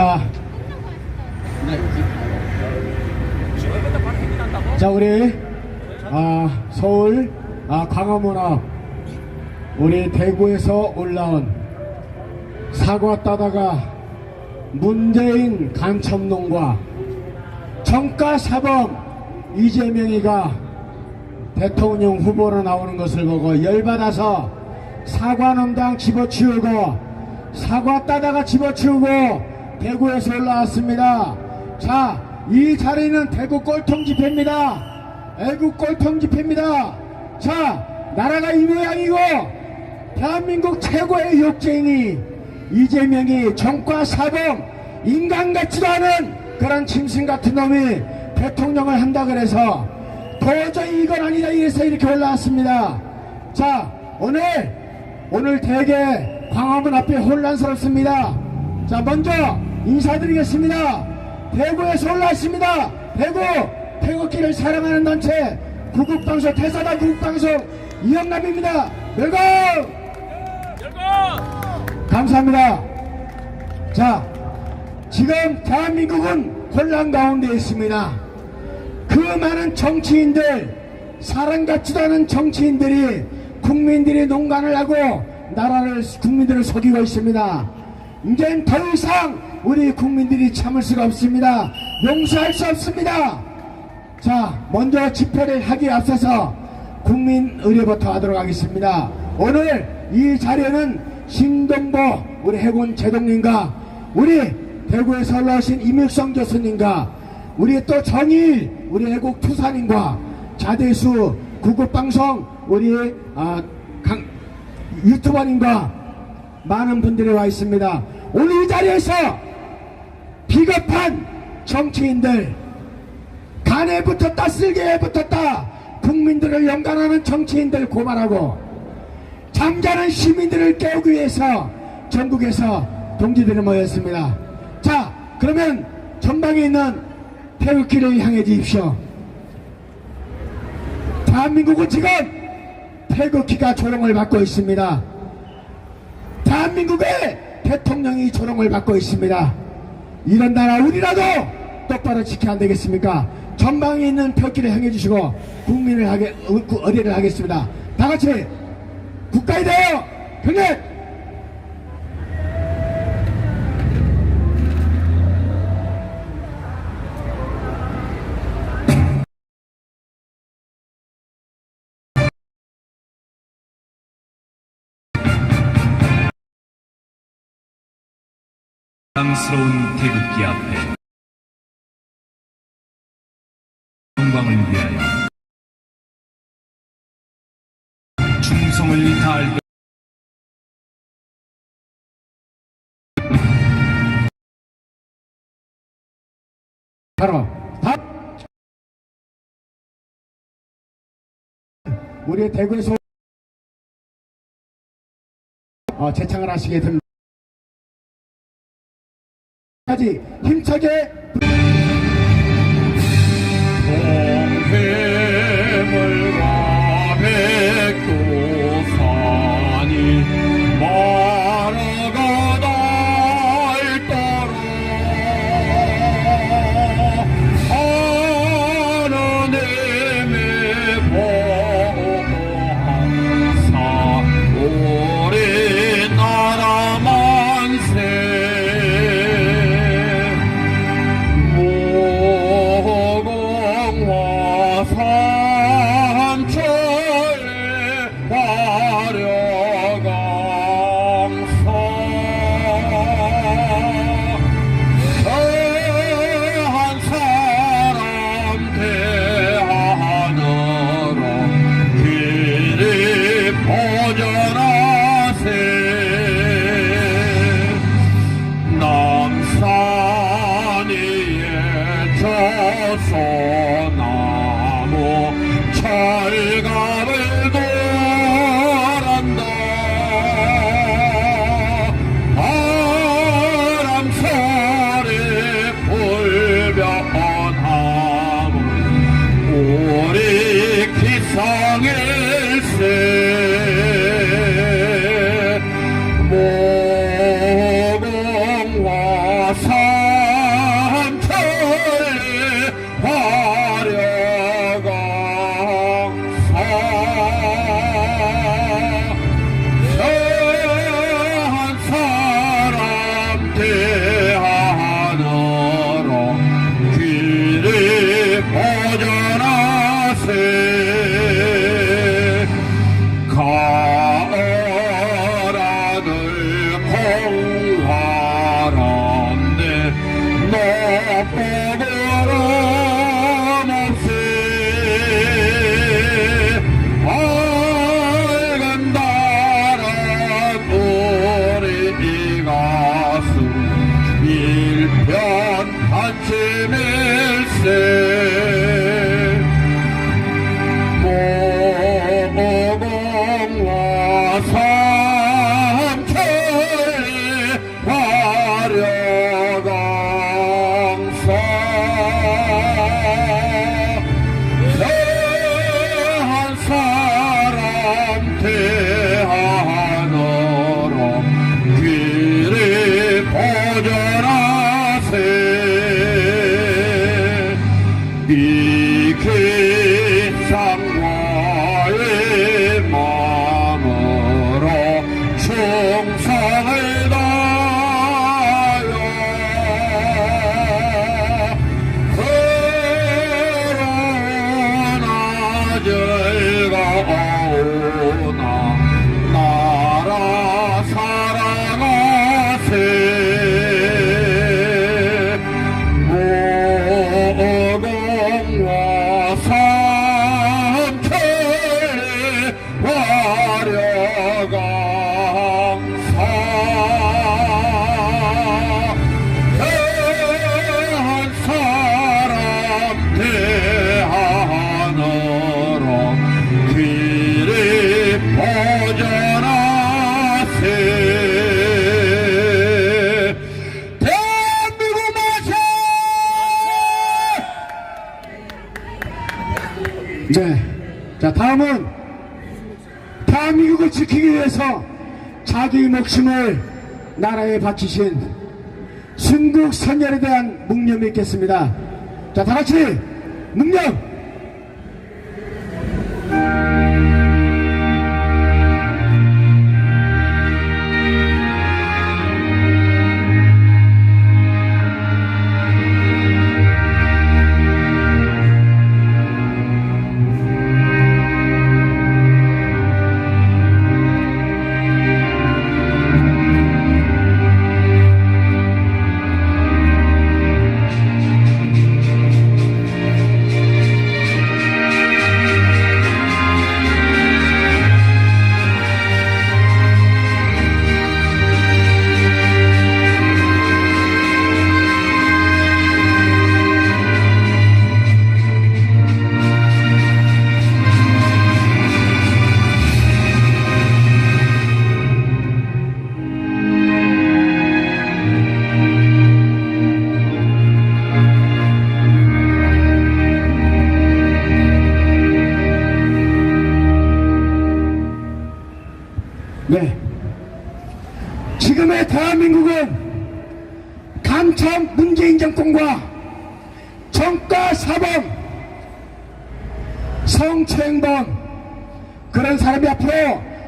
자, 자 우리 서울 광화문 앞 우리 대구에서 올라온 사과 따다가 문재인 간첩놈과 정가사범 이재명이가 대통령 후보로 나오는 것을 보고 열받아서 사과농장 집어치우고 사과 따다가 집어치우고 대구에서 올라왔습니다. 자, 이 자리는 대구 꼴통 집회입니다. 애국 꼴통 집회입니다. 자, 나라가 이 모양이고 대한민국 최고의 욕쟁이 이재명이 정과사범 인간 같지도 않은 그런 짐승 같은 놈이 대통령을 한다 그래서 도저히 이건 아니다 이래서 이렇게 올라왔습니다. 자, 오늘 되게 광화문 앞에 혼란스럽습니다. 자, 먼저 인사드리겠습니다. 대구에서 올라왔습니다. 태극기를 사랑하는 단체 구국방송 태사단 구국방송 이영남입니다. 열공! 감사합니다. 자, 지금 대한민국은 혼란 가운데 있습니다. 그 많은 정치인들, 사람 같지도 않은 정치인들이 국민들이 농간을 하고 나라를 국민들을 속이고 있습니다. 이젠 더 이상 우리 국민들이 참을 수가 없습니다. 용서할 수 없습니다. 자, 먼저 집회를 하기에 앞서서 국민 의례부터 하도록 하겠습니다. 오늘 이 자리에는 신동보 우리 해군 제독님과 우리 대구에서 올라오신 이밀성 교수님과 우리 또 정일 우리 애국 투사님과 자대수 구국방송 우리 유튜버님과 많은 분들이 와 있습니다. 오늘 이 자리에서 비겁한 정치인들, 간에 붙었다 쓸개에 붙었다 국민들을 연관하는 정치인들 고발하고 잠자는 시민들을 깨우기 위해서 전국에서 동지들이 모였습니다. 자, 그러면 전방에 있는 태극기를 향해 주십시오. 대한민국은 지금 태극기가 조롱을 받고 있습니다. 대한민국의 대통령이 조롱을 받고 있습니다. 이런 나라 우리라도 똑바로 지켜야 안 되겠습니까? 전방에 있는 태극기를 향해 주시고 국민을 의례를 하겠습니다. 다 같이 국가에 대하여 경례! 사랑스러운 태극기 앞에 영광을 위하여 충성을 다할 것. 바로 우리 대구에서 재창을 하시게 됩니다. 까지 힘차게 동해물과 백두산이 말아가 닳도록 하나님의 보호하사 우리 나라 만세 산초에 화려강서 한 사람 대하늘로 길이 보전하세 남산 위에 저소나무 철갑을 돌한다 바람소리 불변함 우리 기상일세 모공화 산 대하노로 귀를 보전하세 이 길상과의 마음으로 충성을 다하여 그러나 즐거우나 나라 살아가세 모공과 삼천리 화려강사 대한 사람 대하늘로 귀를 보전하세 대한민국 만세! 네. 자, 다음은 대한민국을 지키기 위해서 자기 목숨을 나라에 바치신 순국 선열에 대한 묵념이 있겠습니다. 자, 다 같이 묵념! 네. 지금의 대한민국은 감천 문재인 정권과 정가 사범, 성추행범 그런 사람이 앞으로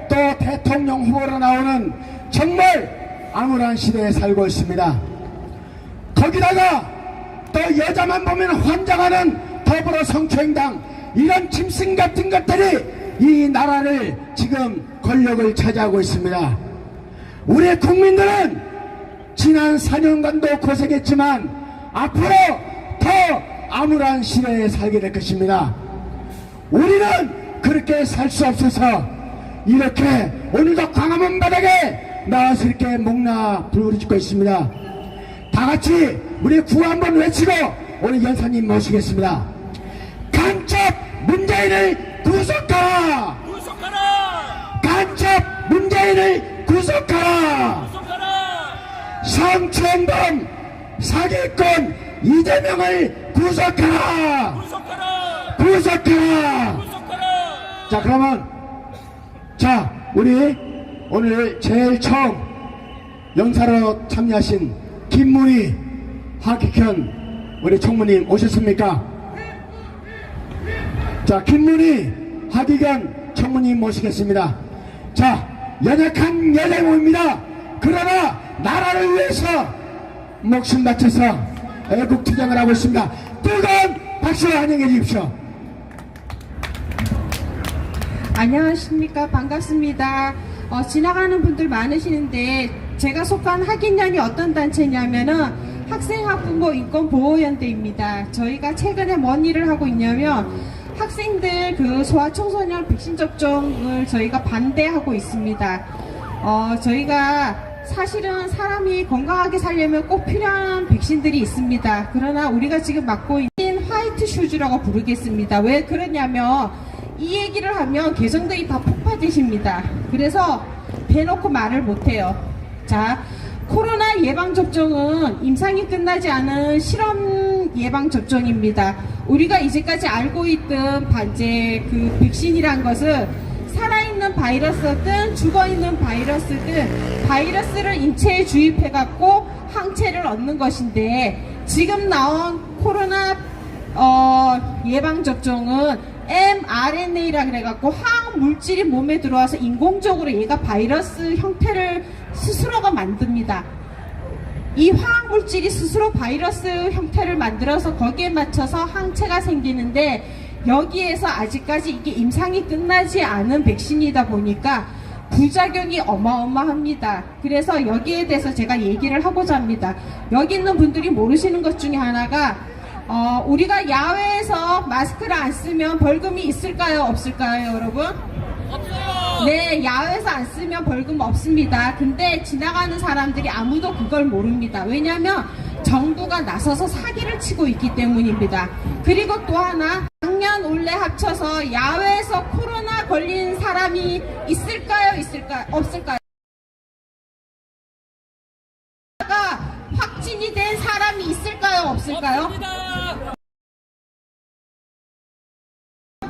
또 대통령 후보로 나오는 정말 암울한 시대에 살고 있습니다. 거기다가 또 여자만 보면 환장하는 더불어 성추행당 이런 짐승 같은 것들이 이 나라를 지금 권력을 차지하고 있습니다. 우리 국민들은 지난 4년간도 고생했지만 앞으로 더 암울한 시대에 살게 될 것입니다. 우리는 그렇게 살 수 없어서 이렇게 오늘도 광화문 바닥에 나와서 이렇게 목나 부르짖고 있습니다. 다 같이 우리 구호 한번 외치고 오늘 연사님 모시겠습니다. 간첩 문재인을 구속하라! 구속하라! 간첩 문재인을 구속하라! 구속하라! 성추행범 사기꾼 이재명을 구속하라! 구속하라! 구속하라! 구속하라! 자, 그러면 자, 우리 오늘 제일 처음 연사로 참여하신 김문희 하기현 우리 총무님 오셨습니까? 자, 김문희 하기현 총무님 모시겠습니다. 자, 연약한 여자모입니다. 그러나 나라를 위해서 목숨 바쳐서 애국투쟁을 하고 있습니다. 뜨거운 박수로 환영해 주십시오. 안녕하십니까. 반갑습니다. 지나가는 분들 많으시는데 제가 속한 학인연이 어떤 단체냐면은 학생학부모 인권보호연대입니다. 저희가 최근에 뭔 일을 하고 있냐면 학생들 그 소아청소년 백신 접종을 저희가 반대하고 있습니다. 저희가 사실은 사람이 건강하게 살려면 꼭 필요한 백신들이 있습니다. 그러나 우리가 지금 맞고 있는 화이트 슈즈라고 부르겠습니다. 왜 그러냐면 이 얘기를 하면 개성들이 다 폭파되십니다. 그래서 대놓고 말을 못해요. 자, 코로나 예방접종은 임상이 끝나지 않은 실험 예방접종입니다. 우리가 이제까지 알고 있던 이제 그 백신이란 것은 살아있는 바이러스든 죽어있는 바이러스든 바이러스를 인체에 주입해갖고 항체를 얻는 것인데, 지금 나온 코로나 예방접종은 mRNA라 그래갖고 화학 물질이 몸에 들어와서 인공적으로 얘가 바이러스 형태를 스스로가 만듭니다. 이 화학 물질이 스스로 바이러스 형태를 만들어서 거기에 맞춰서 항체가 생기는데, 여기에서 아직까지 이게 임상이 끝나지 않은 백신이다 보니까 부작용이 어마어마합니다. 그래서 여기에 대해서 제가 얘기를 하고자 합니다. 여기 있는 분들이 모르시는 것 중에 하나가, 우리가 야외에서 마스크를 안 쓰면 벌금이 있을까요? 없을까요, 여러분? 없어요. 네, 야외에서 안 쓰면 벌금 없습니다. 근데 지나가는 사람들이 아무도 그걸 모릅니다. 왜냐하면 정부가 나서서 사기를 치고 있기 때문입니다. 그리고 또 하나, 작년 올해 합쳐서 야외에서 코로나 걸린 사람이 있을까요? 없을까요? 확진이 된 사람이 있을까요? 없을까요? 없습니다.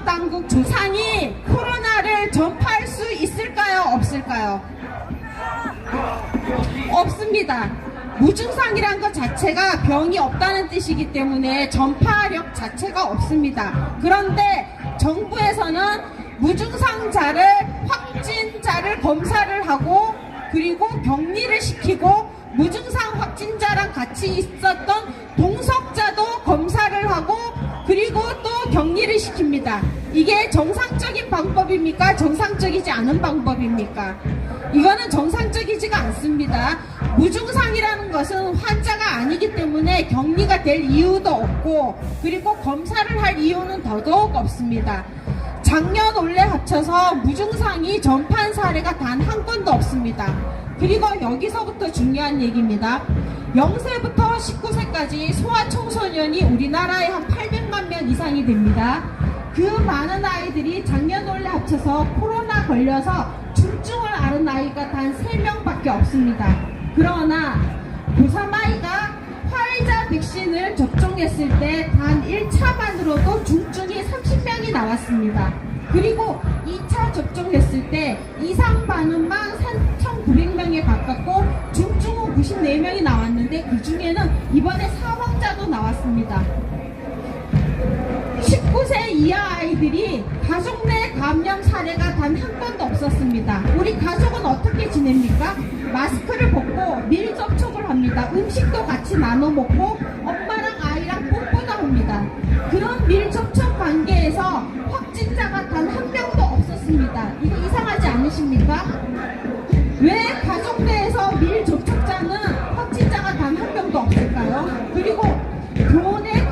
당국 조상이 코로나를 전파할 수 있을까요? 없을까요? 없습니다. 무증상이란 것 자체가 병이 없다는 뜻이기 때문에 전파력 자체가 없습니다. 그런데 정부에서는 무증상자를, 확진자를 검사를 하고, 그리고 격리를 시키고, 무증상 확진자랑 같이 있었던 동석자도 검사를 하고, 그리고 또 격리를 시킵니다. 이게 정상적인 방법입니까? 정상적이지 않은 방법입니까? 이거는 정상적이지가 않습니다. 무증상이라는 것은 환자가 아니기 때문에 격리가 될 이유도 없고, 그리고 검사를 할 이유는 더더욱 없습니다. 작년 올해 합쳐서 무증상이 전파한 사례가 단 한 건도 없습니다. 그리고 여기서부터 중요한 얘기입니다. 0세부터 19세까지 소아청소년이 우리나라에 한 800만 명 이상이 됩니다. 그 많은 아이들이 작년 올해 합쳐서 코로나 걸려서 중증을 앓은 아이가 단 3명밖에 없습니다. 그러나 고3 아이가 화이자 백신을 접종했을 때 단 1차만으로도 중증이 30명이 나왔습니다. 그리고 2차 접종했을 때 이상 반응만 3,900명에 가깝고 중증은 94명이 나왔는데, 그 중에는 이번에 사망자도 나왔습니다. 19세 이하 아이들이 가족 내 감염 사례가 단 한 건도 없었습니다. 우리 가족은 어떻게 지냅니까? 마스크를 벗고 밀접촉을 합니다. 음식도 같이 나눠 먹고 엄마랑 아이랑 뽀뽀도 합니다. 그런 밀접촉 관계에서 확진자가 단 한 명도 없었습니다. 이거 이상하지 않으십니까? 왜 가족 내에서 밀접촉자는 확진자가 단 한 명도 없을까요? 그리고 교내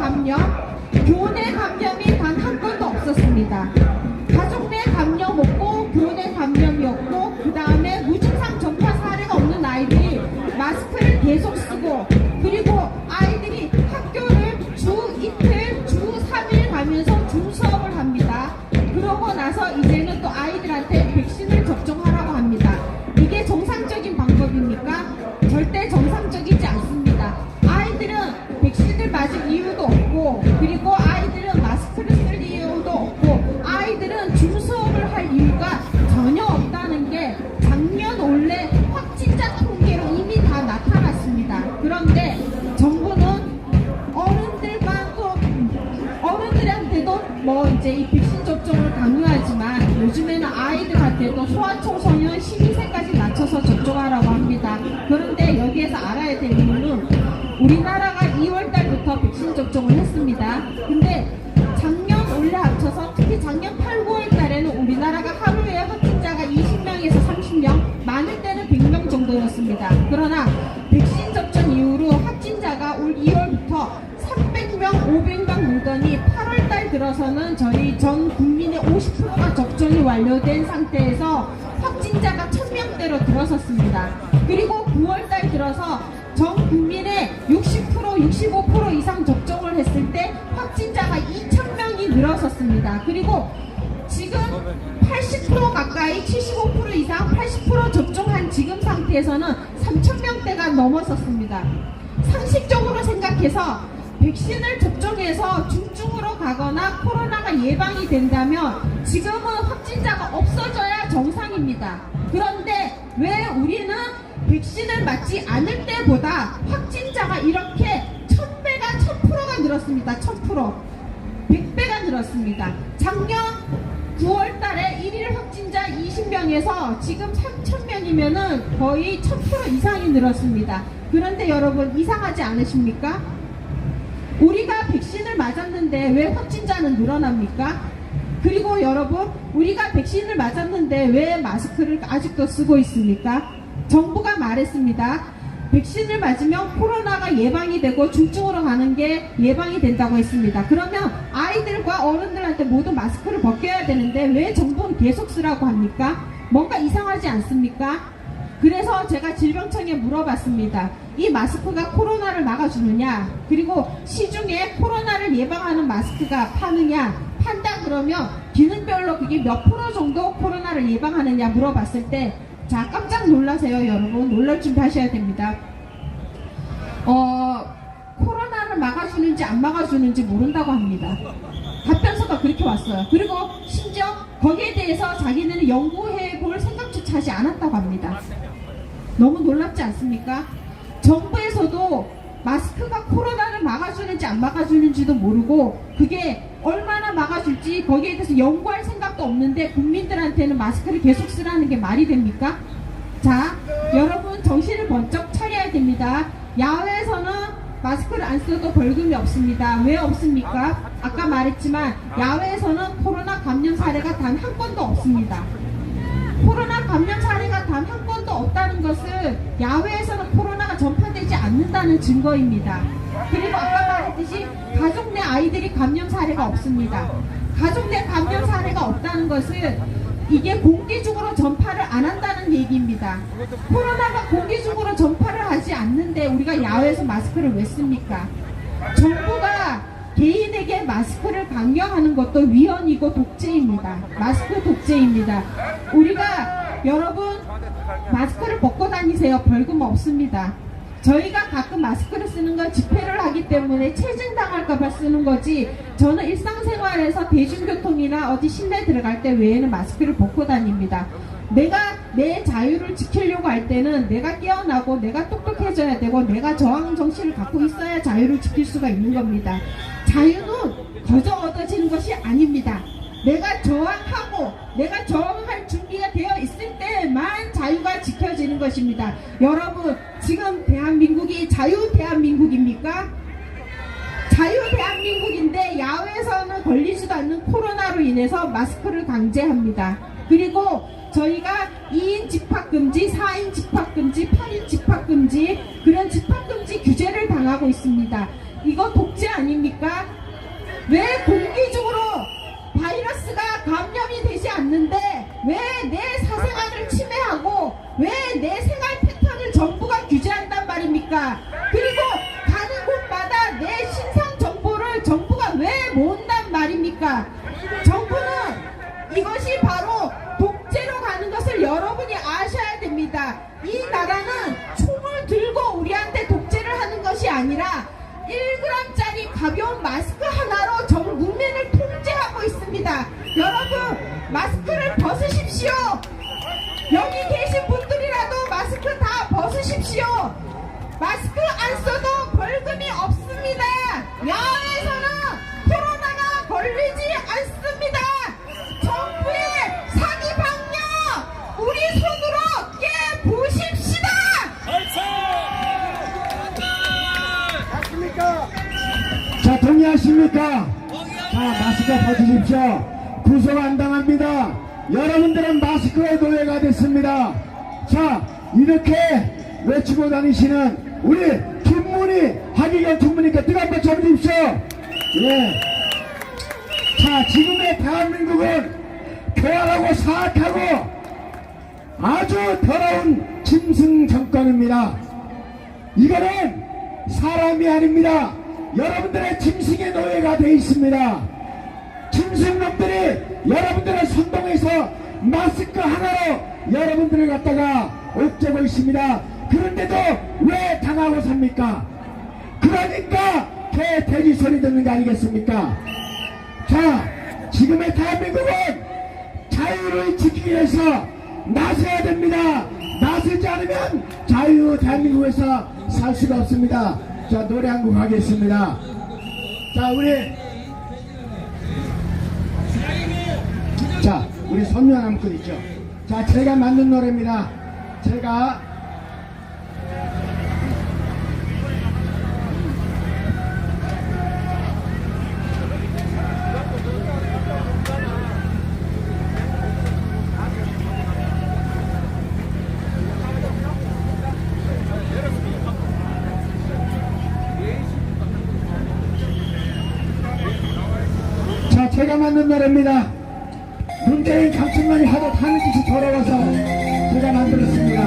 감염이 단 한 건도 없었습니다. 가족 내 감염 없고 교내 감염이 없고, 그 다음에 무증상 전파 사례가 없는 아이들이 마스크를 계속 쓰고, 그리고 아이들이 학교를 주 이틀, 주 3일 가면서 중수업을 합니다. 그러고 나서 이제는 또 아이들한테 백신을 접종하라고 합니다. 이게 정상적인 방법입니까? 절대 정상적이지 않습니다. 아이들은 백신을 맞을 이유도 없고, 그리고 아이들은 마스크를 쓸 이유도 없고, 아이들은 중수업을 할 이유가 전혀 없다는 게 작년 올해 확진자 통계로 이미 다 나타났습니다. 그런데 정부는 어른들한테도 뭐 이제 이 백신 접종을 강요하지만, 요즘에는 아이들한테도 소아청소년 12세까지 낮춰서 접종하라고 합니다. 그런데 여기에서 알아야 될 이유는, 우리나라가 2월달부터 백신 접종을 했습니다. 근데 작년 올해 합쳐서 특히 작년 8, 9월달에는 우리나라가 하루에 확진자가 20명에서 30명, 많을 때는 100명 정도였습니다. 그러나 백신 접종 이후로 확진자가 올 2월부터 300명, 500명 늘더니 8월달 들어서는 저희 전 국민의 50%가 접종이 완료된 상태에서 확진자가 1000명대로 들어섰습니다. 그리고 9월달 들어서 전 국민의 60%, 65% 이상 접종을 했을 때 확진자가 2000명이 늘어섰습니다. 그리고 지금 80% 가까이, 75% 이상, 80% 접종한 지금 상태에서는 3000명대가 넘어섰습니다. 상식적으로 생각해서 백신을 접종해서 중증으로 가거나 코로나가 예방이 된다면 지금은 확진자가 없어져야 정상입니다. 그런데 왜 우리는 백신을 맞지 않을 때보다 확진자가 이렇게 1000배가 1000%가 늘었습니다. 1000%. 100배가 늘었습니다. 작년 9월 달에 1일 확진자 20명에서 지금 3,000명이면은 거의 1000% 이상이 늘었습니다. 그런데 여러분 이상하지 않으십니까? 우리가 백신을 맞았는데 왜 확진자는 늘어납니까? 그리고 여러분 우리가 백신을 맞았는데 왜 마스크를 아직도 쓰고 있습니까? 정부가 말했습니다. 백신을 맞으면 코로나가 예방이 되고 중증으로 가는 게 예방이 된다고 했습니다. 그러면 아이들과 어른들한테 모두 마스크를 벗겨야 되는데 왜 정부는 계속 쓰라고 합니까? 뭔가 이상하지 않습니까? 그래서 제가 질병청에 물어봤습니다. 이 마스크가 코로나를 막아주느냐, 그리고 시중에 코로나를 예방하는 마스크가 파느냐, 판다 그러면 기능별로 그게 몇 프로 정도 코로나를 예방하느냐 물어봤을 때 자, 깜짝 놀라세요, 여러분. 놀랄 준비 하셔야 됩니다. 코로나를 막아주는지 안 막아주는지 모른다고 합니다. 답변서가 그렇게 왔어요. 그리고 심지어 거기에 대해서 자기는 연구해 볼 생각조차 하지 않았다고 합니다. 너무 놀랍지 않습니까? 정부에서도 마스크가 코로나를 막아주는지 안 막아주는지도 모르고 그게 얼마나 막아줄지 거기에 대해서 연구할 생각도 없는데 국민들한테는 마스크를 계속 쓰라는 게 말이 됩니까? 자, 여러분 정신을 번쩍 차려야 됩니다. 야외에서는 마스크를 안 써도 벌금이 없습니다. 왜 없습니까? 아까 말했지만 야외에서는 코로나 감염 사례가 단 한 건도 없습니다. 코로나 감염 사례가 단 한 건도 없다는 것은 야외에서는 코로나가 전파되지 않는다는 증거입니다. 그리고 아까 말했듯이 가족 내 아이들이 감염 사례가 없습니다. 가족 내 감염 사례가 없다는 것은 이게 공기중으로 전파를 안 한다는 얘기입니다. 코로나가 공기중으로 전파를 하지 않는데 우리가 야외에서 마스크를 왜 씁니까? 정부가 개인에게 마스크를 강요하는 것도 위헌이고 독재입니다. 마스크 독재입니다. 우리가 여러분 마스크를 벗고 다니세요. 벌금 없습니다. 저희가 가끔 마스크를 쓰는 건 집회를 하기 때문에 체증당할까봐 쓰는 거지 저는 일상생활에서 대중교통이나 어디 실내 들어갈 때 외에는 마스크를 벗고 다닙니다. 내가 내 자유를 지키려고 할 때는 내가 깨어나고 내가 똑똑해져야 되고 내가 저항 정신을 갖고 있어야 자유를 지킬 수가 있는 겁니다. 자유는 거저 얻어지는 것이 아닙니다. 내가 저항하고 내가 저항할 준비가 되어 있을 때만 자유가 지켜지는 것입니다. 여러분 지금 대한민국이 자유 대한민국입니까? 자유 대한민국인데 야외에서는 걸리지도 않는 코로나로 인해서 마스크를 강제합니다. 그리고 저희가 2인 집합금지, 4인 집합금지, 8인 집합금지 그런 집합금지 규제를 당하고 있습니다. 이거 독재 아닙니까? 왜 공기중으로 바이러스가 감염이 되지 않는데 왜 내 사생활을 침해하고 왜 내 생활 패턴을 정부가 규제한단 말입니까? 그리고 가는 곳마다 내 신상 정보를 정부가 왜 모은단 말입니까? 정부는 이것이 바로 독재로 가는 것을 여러분이 아셔야 됩니다. 이 나라는 총을 들고 우리한테 독재를 하는 것이 아니라 1g짜리 가벼운 마스크 하나로 전 국민을 통제하고 있습니다. 여러분 마스크를 벗으십시오. 여기 계신 분들이라도 마스크 다 벗으십시오. 마스크 안 써도 벌금이 없습니다. 야외에서는 코로나가 걸리지 않습니다. 정부의 사기 방역 우리 손으로 깨부십시다. 자, 동의하십니까? 자, 마스크 벗으십시오. 구속 안 당합니다. 여러분들은 마스크의 노예가 됐습니다. 자, 이렇게 외치고 다니시는 우리 김문희 하기경 총무님께 뜨거운 박수 쳐주십시오. 예. 자, 지금의 대한민국은 교활하고 사악하고 아주 더러운 짐승 정권입니다. 이거는 사람이 아닙니다. 여러분들의 짐승의 노예가 되어 있습니다. 짐승놈들이 여러분들을 선동해서 마스크 하나로 여러분들을 갖다가 옥죄고 있습니다. 그런데도 왜 당하고 삽니까? 그러니까 개 돼지 소리 듣는 거 아니겠습니까? 자, 지금의 대한민국은 자유를 지키기 위해서 나서야 됩니다. 나서지 않으면 자유 대한민국에서 살 수가 없습니다. 자, 노래 한 곡 하겠습니다. 자, 우리 선녀 남꾼 있죠? 자, 제가 만든 노래입니다. 제가 제가 만든 노래입니다. 문재인 강청만이 하도 타는 짓이 더러워서 제가 만들었습니다.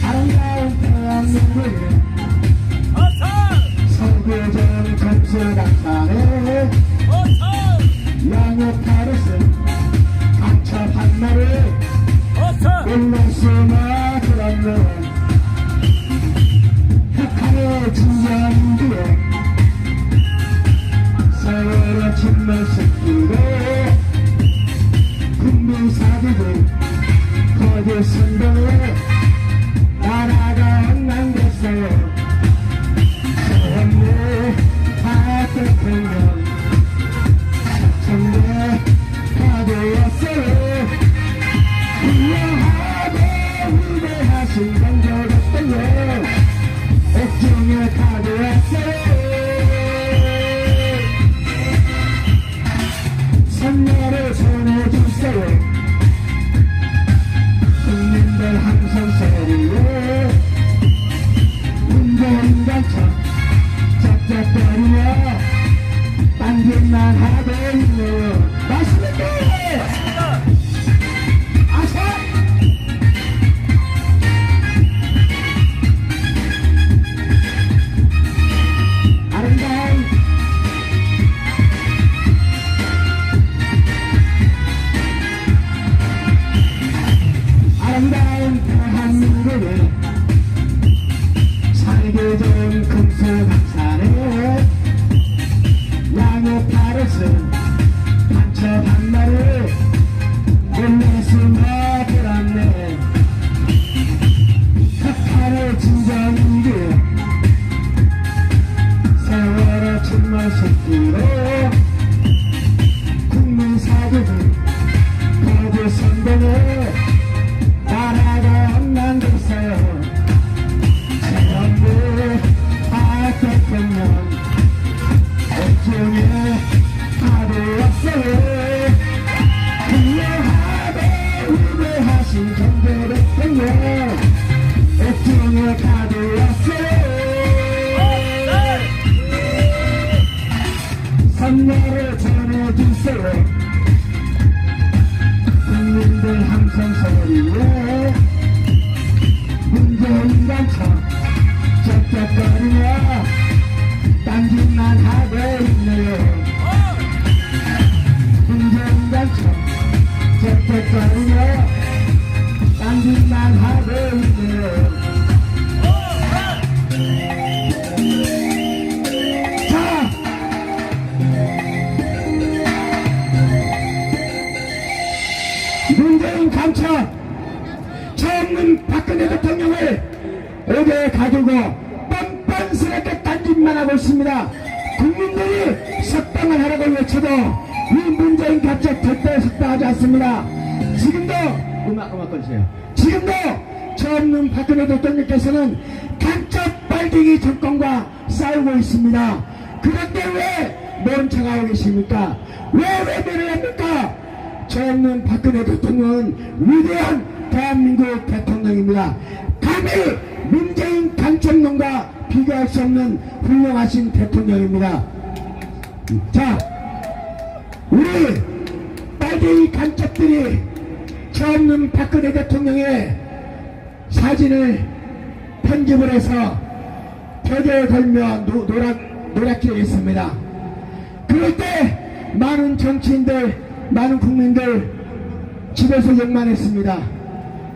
아름다운 대한민국에 서구정 검수당산에 양욕하듯이 강철 한마를 울렁수마 들었는 북한의 진정기에 세월의 침을 섞이고 국민사기들 거짓 선동에 나라가 엉망됐어요. 세월의 대통령 선배 가되었어요. 훌륭하고 위대하신 강조대통령 옥중에 가되었어요. 선녀를 전해주세요. 국민들 항상 소리에 문재인 간첩 짝짝거리며 딴짓만 하고 있네요. 맞습니까? 아사! 아름다운 대한민국에 살기 좋은 금수강산에 양의 파릇은 단첩 한마를 올려수마 들었네. 북한의 진정인기에 세월의 침몰 섞이로 국민사기들 거짓 선동에 나라가 엉망됐어요. 전부 다 대통령 옥중에 가되었어요. 훌륭하고 위대하신 경제대통령 옥중에 가되었어요. 선녀를 전해주세요. 국민들 함성 소리에 문재인 간첩 쩍쩍거리며 딴짓만 하고 있네요. 문재인 간첩 쩍쩍거리며 딴짓만 하고 있네요. 자, 문재인 간첩 처음은 박근혜 대통령을 어디에 가두고 뻔뻔스럽게 딴짓만 하고 있습니다. 국민들이 석방을 하라고 외쳐도 이 문재인 간첩 절대 석방하지 않습니다. 지금도 음악 꺼주세요. 지금도 처음은 박근혜 대통령께서는 간첩 빨갱이 정권과 싸우고 있습니다. 그런데 왜 모른 척하고 계십니까? 왜 외면을 합니까? 처음은 박근혜 대통령은 위대한 대한민국 대통령입니다. 감히 문재인 간첩놈과 비교할 수 없는 훌륭하신 대통령입니다. 자, 우리 빨갱이 간첩들이 처음은 박근혜 대통령의 사진을 편집을 해서 벽에 걸며 노랗게 했습니다. 그럴 때 많은 정치인들, 많은 국민들 집에서 욕만 했습니다.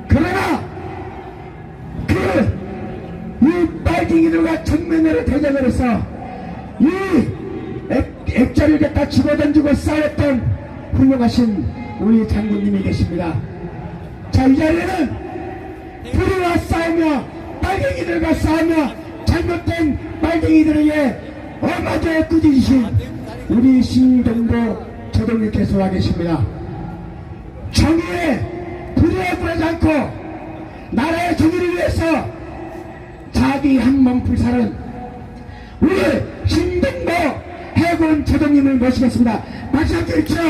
그러나 이 빨갱이들과 정면으로 대적을 해서 이 액자를 갖다 집어던지고 싸웠던 훌륭하신 우리 장군님이 계십니다. 자, 이 자리에는 불의와 싸우며 빨갱이들과 싸우며 잘못된 빨갱이들에게 얼마전에 꾸짖으신 우리 신정도 조동님께서 와 계십니다. 정의에 불의에 굴하지 않고 나라의 정의를 위해서 자기 한몸 불사른 우리 신정도 해군 조동님을 모시겠습니다. 박수 한번 주십시오.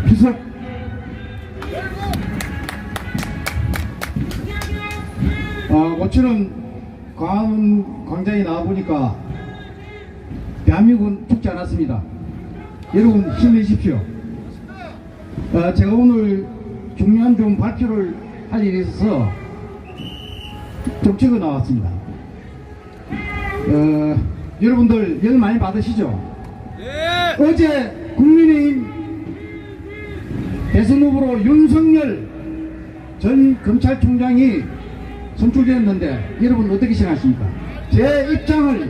비석 모처럼 광화문 광장에 나와보니까 대한민국은 죽지 않았습니다. 여러분 힘내십시오. 제가 오늘 중요한 좀 발표를 할 일이 있어서 좀 적어 나왔습니다. 여러분들 열 많이 받으시죠? 네. 어제 국민의힘 대선 후보로 윤석열 전 검찰총장이 선출되었는데 여러분 어떻게 생각하십니까? 제 입장을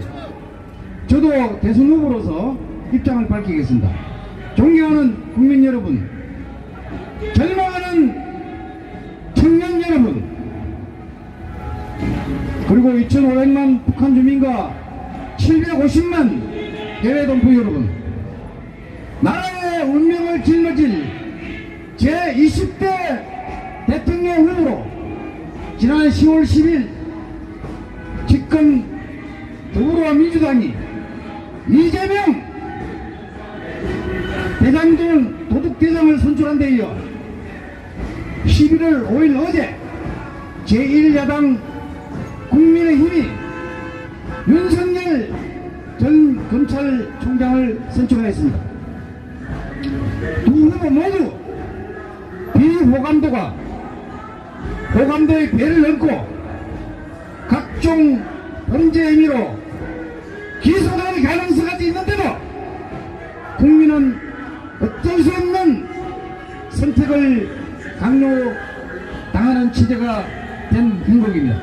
저도 대선 후보로서 입장을 밝히겠습니다. 존경하는 국민 여러분, 절망하는 청년 여러분, 그리고 2,500만 북한 주민과 750만 해외 동포 여러분, 나라의 운명을 짊어질 제20대 대통령 후보로 지난 10월 10일 집권 더불어민주당이 이재명 대장동 도둑대장을 선출한 데 이어 11월 5일 어제 제1야당 국민의힘이 윤석열 전 검찰총장을 선출하였습니다. 두 후보 모두 비호감도가 호감도의 배를 넘고 각종 범죄 혐의로 기소될 가능성까지 있는데도 국민은 어쩔 수 없는 선택을 강요당하는 취재가 된 행복입니다.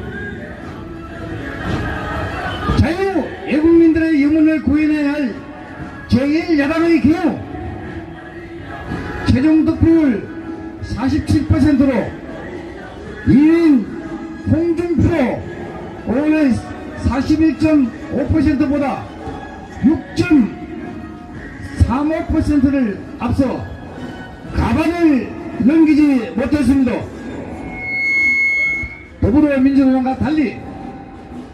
자유 애국민들의 영혼을 구해내야 할 제1야당의 경우 최종 득표율 47%로 2인 홍준표 오늘 41.5%보다 6.35%를 앞서 가반을 넘기지 못했습니다. 더불어민주당과 달리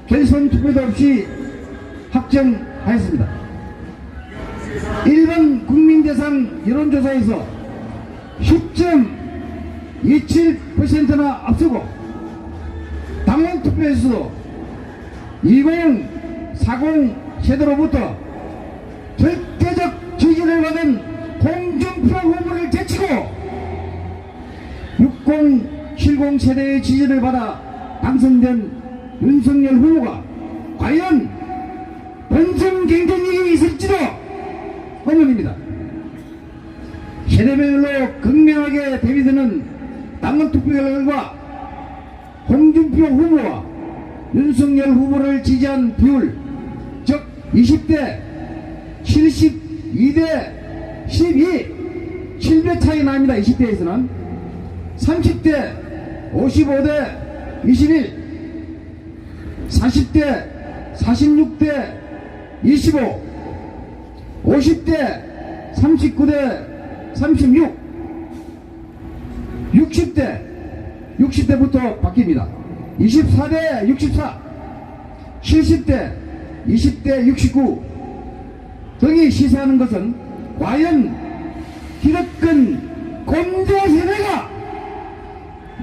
결선 투표도 없이 확정하였습니다. 일반 국민대상 여론조사에서 10.27%나 앞서고 당원투표에서도 2040 세대로부터 절대적 지지를 받은 홍준표 후보를 제치고 6070 세대의 지지를 받아 당선된 윤석열 후보가 과연 본선 경쟁력이 있을지도 의문입니다. 세대별로 극명하게 대비되는 당원투표 결과 홍준표 후보와 윤석열 후보를 지지한 비율, 즉 20대 72대 12, 7배 차이 납니다. 20대에서는 30대 55대 21, 40대 46대 25, 50대 39대 36, 60대부터 바뀝니다. 24대 64, 70대 20대 69 등이 시사하는 것은 과연 기득권 공조 세대가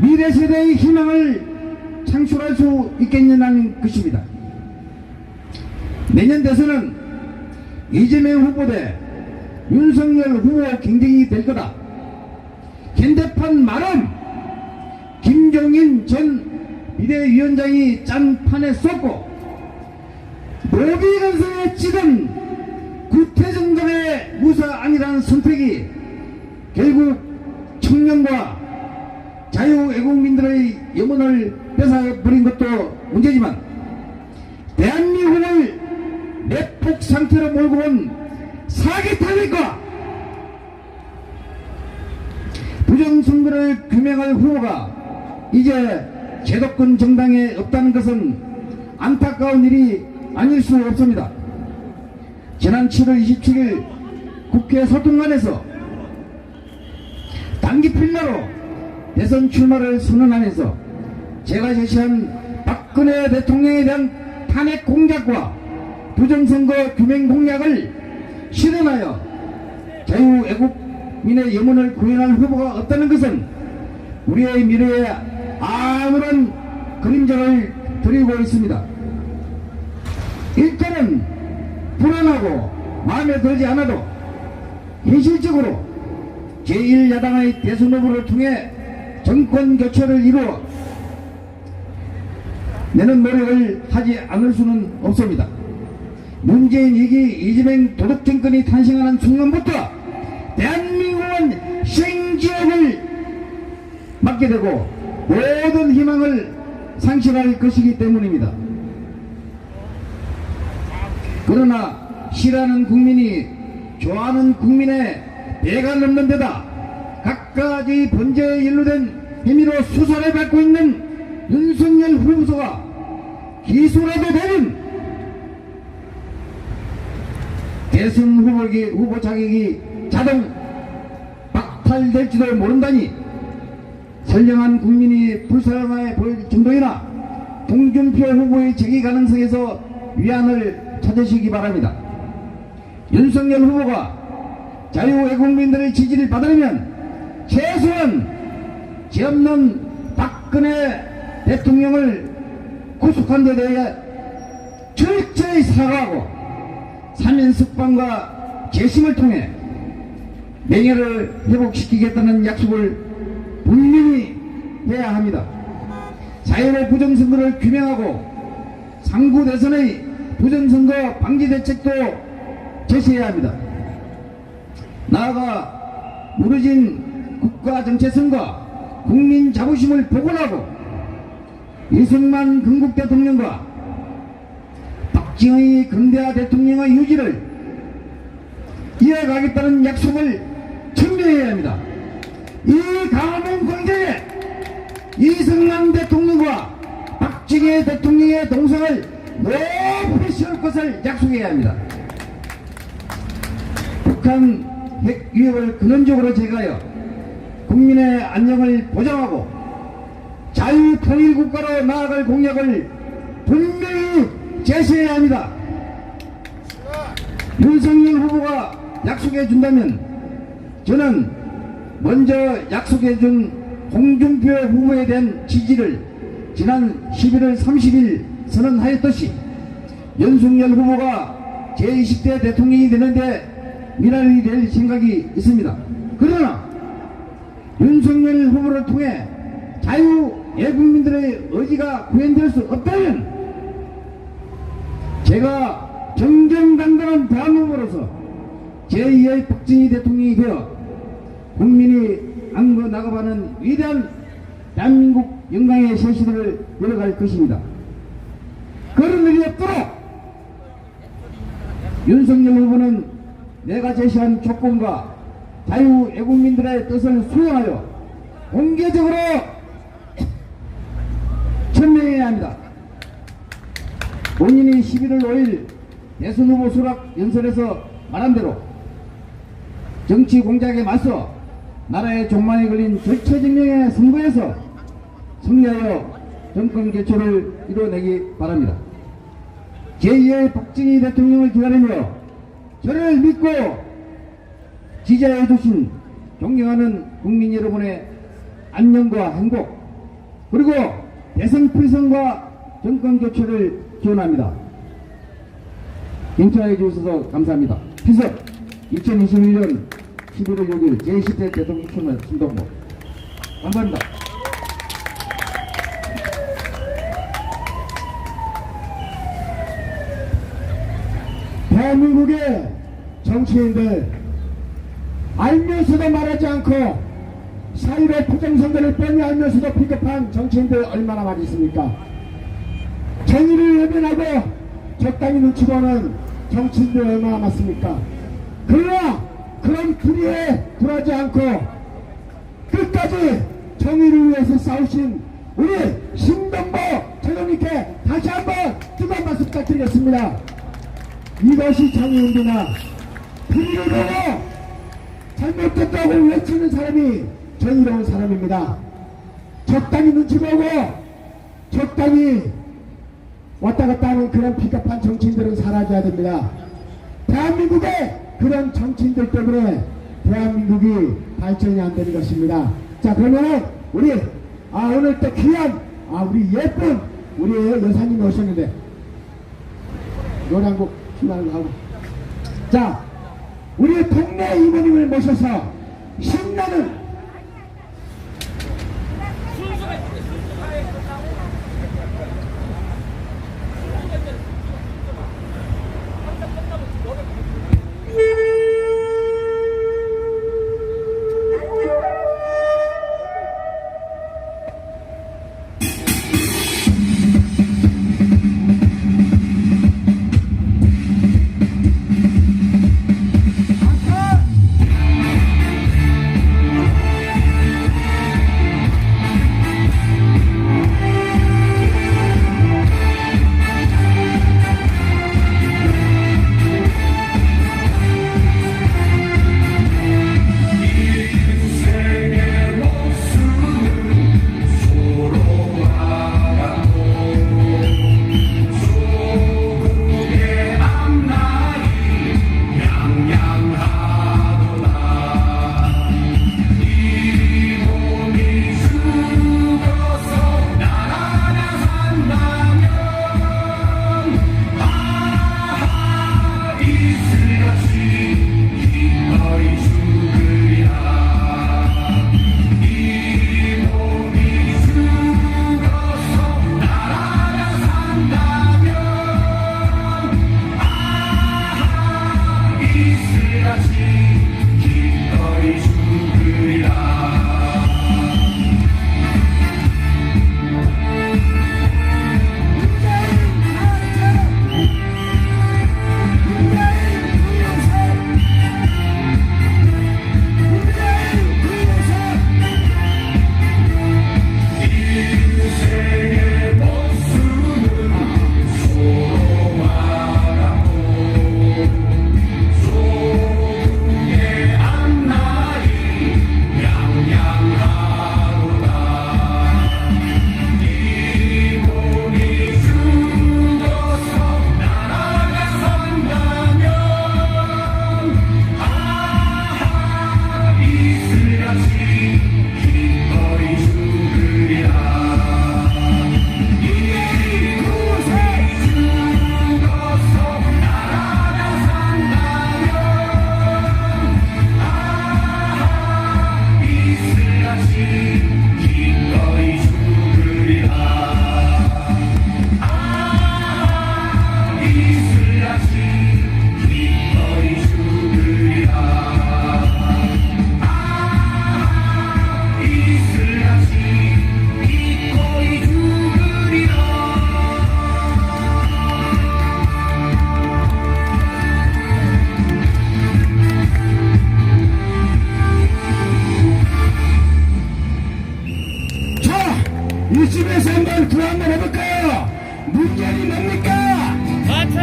미래 세대의 희망을 창출할 수 있겠느냐는 것입니다. 내년 대선은 이재명 후보 대 윤석열 후보 경쟁이 될 거다. 현대판 말은 김종인 전 비대위원장이 짠 판에 쏟고 노비건설에 찍은 구태정당의 무사안이라는 선택이 결국 청년과 자유애국민들의 영혼을 뺏어버린 것도 문제지만 대한민국을 내폭 상태로 몰고 온 사기탈일까 부정선거를 규명할 후보가 이제 제도권 정당에 없다는 것은 안타까운 일이 아닐 수 없습니다. 지난 7월 27일 국회 소통관에서 단기 필마로 대선 출마를 선언하면서 제가 제시한 박근혜 대통령에 대한 탄핵 공작과 부정선거 규명 공약을 실현하여 자유애국민의 영혼을 구현할 후보가 없다는 것은 우리의 미래에 아무런 그림자를 드리고 있습니다. 일단은 불안하고 마음에 들지 않아도 현실적으로 제1야당의 대선 후보를 통해 정권 교체를 이루어 내는 노력을 하지 않을 수는 없습니다. 문재인 2기 이재명 도덕정권이 탄생하는 순간부터 대한민국은 생지역을 맞게 되고 모든 희망을 상실할 것이기 때문입니다. 그러나 싫어하는 국민이 좋아하는 국민의 배가 넘는 데다 갖가지 번제에 연루된 혐의로 수사를 받고 있는 윤석열 후보가 기소라도 되는 대선 후보 자격이 자동 박탈될지도 모른다니 선량한 국민이 불쌍해 보일 정도이나 홍준표 후보의 재기 가능성에서 위안을 찾으시기 바랍니다. 윤석열 후보가 자유애국민들의 지지를 받으려면 최소한 죄 없는 박근혜 대통령을 구속한 데 대해 철저히 사과하고 사면석방과 재심을 통해 명예를 회복시키겠다는 약속을 분명히 해야 합니다. 4.15 부정선거를 규명하고 상부 대선의 부정선거 방지 대책도 제시해야 합니다. 나아가 무너진 국가정체성과 국민 자부심을 복원하고 이승만 건국 대통령과 박정희 근대화 대통령의 유지를 이어가겠다는 약속을 천명해야 합니다. 이 가뭄 광장에 이승만 대통령과 박정희 대통령의 동상을 높이 세울 것을 약속해야 합니다. 북한 핵 위협을 근원적으로 제거하여 국민의 안녕을 보장하고 자유통일국가로 나아갈 공약을 분명히 제시해야 합니다. 윤석열 후보가 약속해 준다면 저는 먼저 약속해 준 홍준표 후보에 대한 지지를 지난 11월 30일 선언하였듯이 윤석열 후보가 제20대 대통령이 되는데 미랄이 될 생각이 있습니다. 그러나 윤석열 후보를 통해 자유애국민들의 의지가 구현될 수 없다면 제가 정정당당한 대한민국으로서 제2의 박정희 대통령이 되어 국민이 안고 나가가는 위대한 대한민국 영광의 새 시대를 열어갈 것입니다. 그런 일이 없도록 윤석열 후보는 내가 제시한 조건과 자유애국민들의 뜻을 수용하여 공개적으로 천명해야 합니다. 본인이 11월 5일 대선 후보 수락 연설에서 말한 대로 정치 공작에 맞서 나라의 종말에 걸린 절체절명의 선거에서 승리하여 정권 개최를 이뤄내기 바랍니다. 제2의 박정희 대통령을 기다리며 저를 믿고 지지해 주신 존경하는 국민 여러분의 안녕과 행복 그리고 대선 필승과 정권 교체를 기원합니다. 경청해 주셔서 감사합니다. 필승 2021년 11월 6일 제10대 대통령 선거 신동보 감사합니다. 대한민국의 정치인들 알면서도 말하지 않고 사일의 부정선거를 뻔히 알면서도 비겁한 정치인들 얼마나 많이 있습니까? 정의를 외면하고 적당히 눈치 보는 정치인들 얼마나 많습니까? 그러나 그런 불의에 굴하지 않고 끝까지 정의를 위해서 싸우신 우리 신동보 최고님께 다시 한번 뜨거운 박수 부탁드리겠습니다. 이것이 정의운동이나 불의를 보고 잘못됐다고 외치는 사람이 정의로운 사람입니다. 적당히 눈치 보고 적당히 왔다 갔다 하는 그런 비겁한 정치인들은 사라져야 됩니다. 대한민국의 그런 정치인들 때문에 대한민국이 발전이 안 되는 것입니다. 자, 그러면은 우리 오늘 또 귀한 우리 예쁜 우리 여사님이 오셨는데 노래 한 곡 신나는 거 하고, 자, 우리 동네 이모님을 모셔서 신나는 이쯤에서 한번 구호 한번 해볼까요? 문제는 뭡니까? 마차!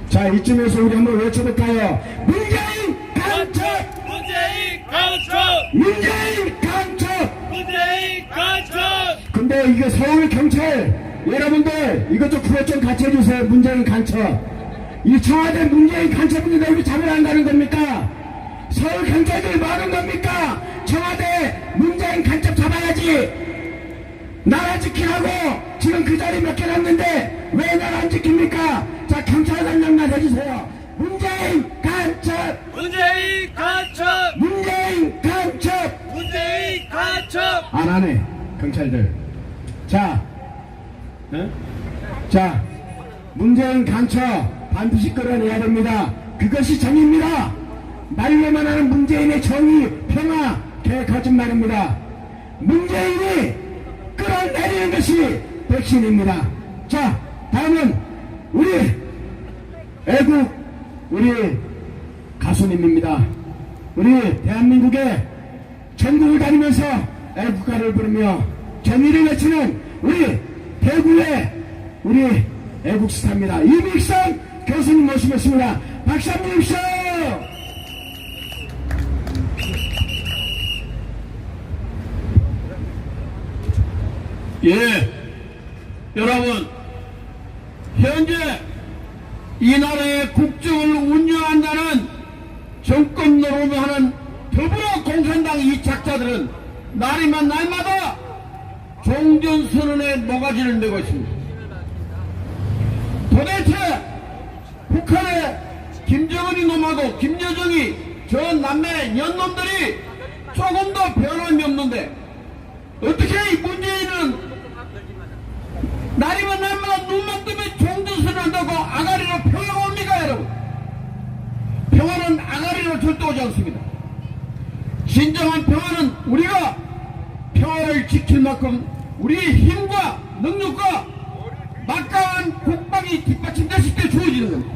자, 이쯤에서 우리 한번 외쳐볼까요? 문재인 간첩! 문재인 간첩! 문재인 간첩! 문재인 간첩! 근데 이게 서울 경찰 여러분들 이것 좀 풀어 좀 같이 해주세요. 문재인 간첩. 이 청와대 문재인 간첩분들 왜 잡으러 안 가는 겁니까? 서울 경찰들이 뭐 하는 겁니까? 청와대 문재인 간첩 잡아야지. 나라 지키라고 지금 그 자리 몇 개 남는데 왜 나라 안 지킵니까? 자, 경찰관장만 해주세요. 문재인 간첩! 문재인 간첩! 문재인 간첩! 문재인 간첩! 안 하네, 경찰들. 자, 자, 문재인 간첩 반드시 끌어내야 됩니다. 그것이 정의입니다. 말로만 하는 문재인의 정의, 평화, 개 거짓말입니다. 문재인이 끌어내리는 것이 백신입니다. 자, 다음은 우리 애국, 우리 가수님입니다. 우리 대한민국의 전국을 다니면서 애국가를 부르며 정의를 외치는 우리 대구의 우리 애국스타입니다. 이백선 교수님 모시겠습니다. 박수 한번 주십시오. 예, 여러분, 현재 이 나라의 국정을 운영한다는 정권 노릇하는 더불어공산당 이 작자들은 날이면 날마다 종전선언에 모가지를 내고 있습니다. 도대체 북한의 김정은이 놈하고 김여정이 저 남매 연놈들이 조금 더 변함이 없는데 어떻게 이 문재인은 날이면 날마다 눈만 뜨면 종전선언 한다고 아가리로 평화가 옵니까 여러분? 평화는 아가리로 절대 오지 않습니다. 진정한 평화는 우리가 평화를 지킬 만큼 우리의 힘과 능력과 막강한 국방이 뒷받침됐을 때 주어지는 겁니다.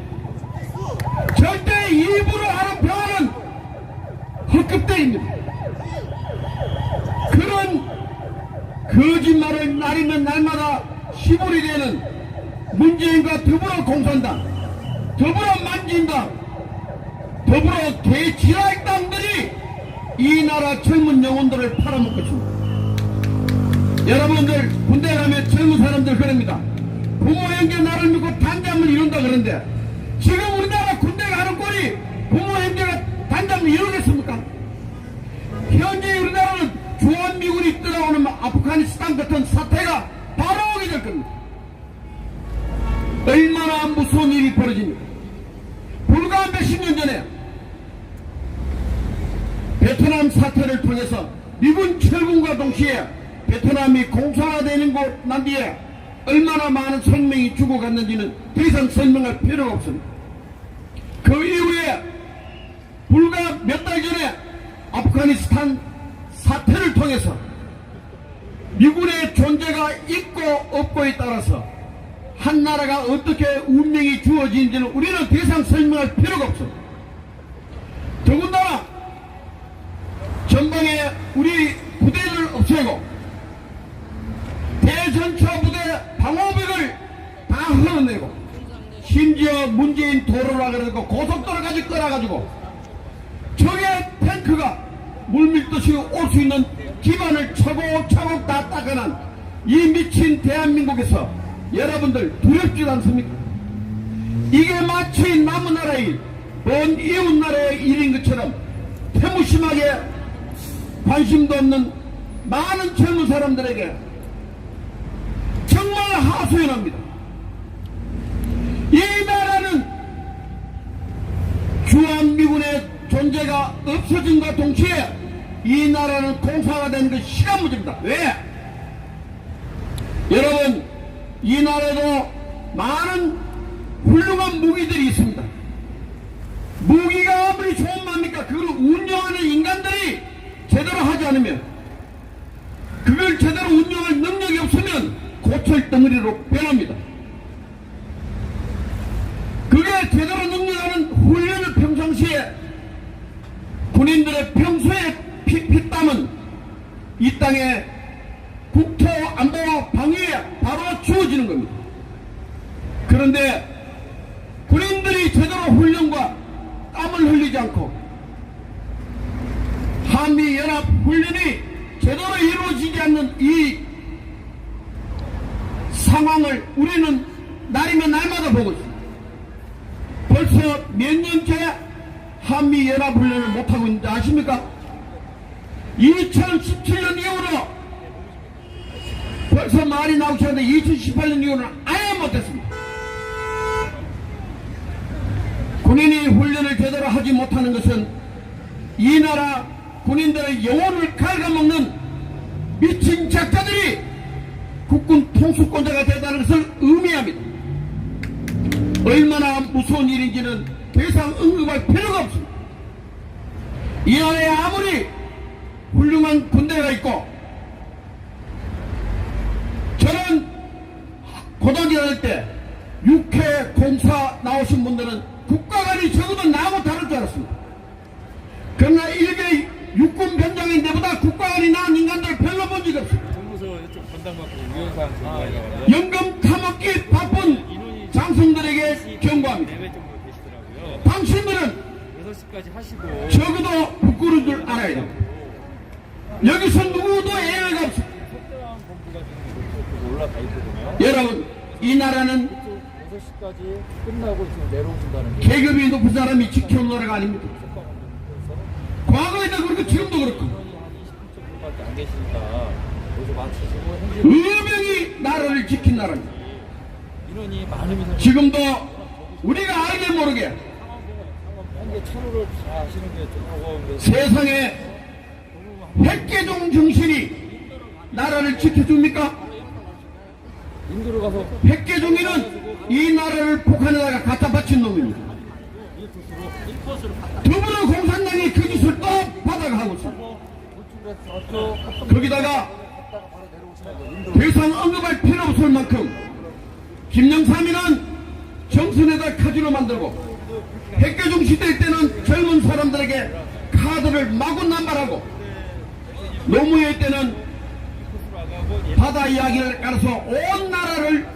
절대 일부러 하는 평화는 헛급대입니다. 그런 거짓말을 날이면 날마다 시골이 되는 문재인과 더불어공산당, 더불어만진당, 더불어 대지랄당들이 이 나라 젊은 영혼들을 팔아먹고 있습니다. 여러분들 군대 가면 젊은 사람들 그럽니다. 부모 형제 나를 믿고 단잠을 이룬다 그러는데 지금 우리나라 군대 가는 꼴이 부모 형제가 단잠을 이루겠습니까? 현재 우리나라는 주한미군이 떠나오는 아프가니스탄 같은 사태가 바로 오게 될 겁니다. 얼마나 무서운 일이 벌어집니까? 불과 몇십 년 전에 베트남 사태를 통해서 미군 철군과 동시에 베트남이 공산화되는 곳 난 뒤에 얼마나 많은 생명이 죽어갔는지는 더 이상 설명할 필요가 없습니다. 그 이후에 불과 몇 달 전에 아프가니스탄 사태를 통해서 미군의 존재가 있고 없고에 따라서 한 나라가 어떻게 운명이 주어지는지는 우리는 더 이상 설명할 필요가 없습니다. 더군다나 전방에 우리 부대를 없애고 대전차 부대 방호벽을 다 흘러내고 심지어 문재인 도로라 그래서 고속도로까지 끌어가지고 적의 탱크가 물밀듯이 올 수 있는 기반을 차곡차곡 다 닦아난 이 미친 대한민국에서 여러분들 두렵지도 않습니까? 이게 마치 남의 나라의 먼 이웃 나라의 일인 것처럼 태무심하게 관심도 없는 많은 젊은 사람들에게 정말 하소연합니다. 이 나라는 주한미군의 존재가 없어진과 동시에 이 나라는 공산화된 것이 시간 문제입니다. 왜? 여러분, 이 나라에도 많은 훌륭한 무기들이 있습니다. 무기가 아무리 좋은 맙니까? 그걸 운영하는 인간들이 제대로 하지 않으면, 그걸 제대로 운영할 능력이 없으면 고철덩어리로 변합니다. 그게 제대로 능력하는 훈련을 평상시에 군인들의 평소의 피땀은 이 땅에 국토 안보와 방위에 바로 주어지는 겁니다. 그런데 군인들이 제대로 훈련과 땀을 흘리지 않고 한미연합 훈련이 제대로 이루어지지 않는 이 상황을 우리는 날이면 날마다 보고 있습니다. 벌써 몇 년째 한미연합훈련을 못하고 있는지 아십니까? 2017년 이후로 벌써 말이 나오기 시작했는데 2018년 이후로는 아예 못했습니다. 군인이 훈련을 제대로 하지 못하는 것은 이 나라 군인들의 영혼을 갉아먹는 미친 작자들이 국군 통수권자가 되다는 것을 의미합니다. 얼마나 무서운 일인지는 더 이상 언급할 필요가 없습니다. 이 나라에 아무리 훌륭한 군대가 있고 저는 고등학교 다닐 때 육해 공사 나오신 분들은 국가관이 적어도 나하고 다를 줄 알았습니다. 그러나 일개 육군 병장인 데보다 국가관이 나은 인간들을 별로 본 적이 없습니다. 정부서 이쪽 분담받고 위원상 정도가 연금 타먹기 바쁜 장성들에게 경고합니다. 4배 정도 되시더라고요. 당신들은 6시까지 하시고 적어도 부끄러운 줄 알아야 됩니다. 여기서 누구도 예외가 없습니다. 특별한 본부가 지금 올라가 있거든요. 여러분, 이 나라는 6시까지 끝나고 지금 내려오신다는 게 계급이 높은 사람이 지켜온 나라가 아닙니다. 과거에도 그렇고 지금도 그렇고 인원이 한 20분밖에 안 계시니까 여기서 마치시고 현재 의명이 나라를 지킨 나라입니다. 인원이 많으면 지금도 우리가 알게 모르게 현재 차로를 다 하시는 게 좀 버거운데 세상에 백개종 정신이 나라를 지켜줍니까? 인도로 가서 백개종이는 이 나라를 북한에다가 갖다 바친 놈입니다. 더불어 공산당이 그 짓을 또 바다가 하고 있습니다. 거기다가 더 이상 언급할 필요 없을 만큼 김영삼이는 정선에다 카지노 만들고 백개종 시대 때는 젊은 사람들에게 카드를 마구 남발하고 노무현 때는 바다 이야기를 깔아서 온 나라를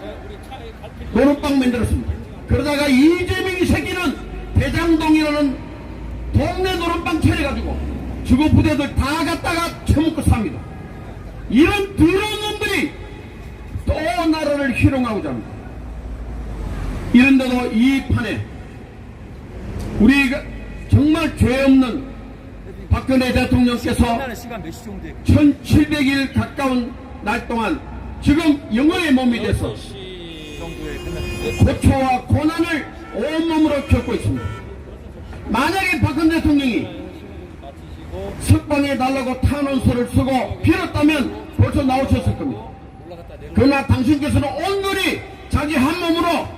노릇방 만들었습니다. 그러다가 이재명이 새끼는 대장동이라는 동네 노릇방 차려가지고 주거 부대들 다 갖다가 처먹고 삽니다. 이런 더러운 놈들이 또 나라를 희롱하고자 합니다. 이런데도 이 판에 우리가 정말 죄 없는 박근혜 대통령께서 시간 몇 시 정도 1700일 가까운 날 동안 지금 영어의 몸이 돼서 정도에 끝났는데 고초와 고난을 온몸으로 겪고 있습니다. 만약에 박근혜 대통령이 마치시고 석방해 달라고 탄원서를 쓰고 빌었다면 벌써 나오셨을 겁니다. 올라갔다 내려 그러나 당신께서는 온전히 자기 한 몸으로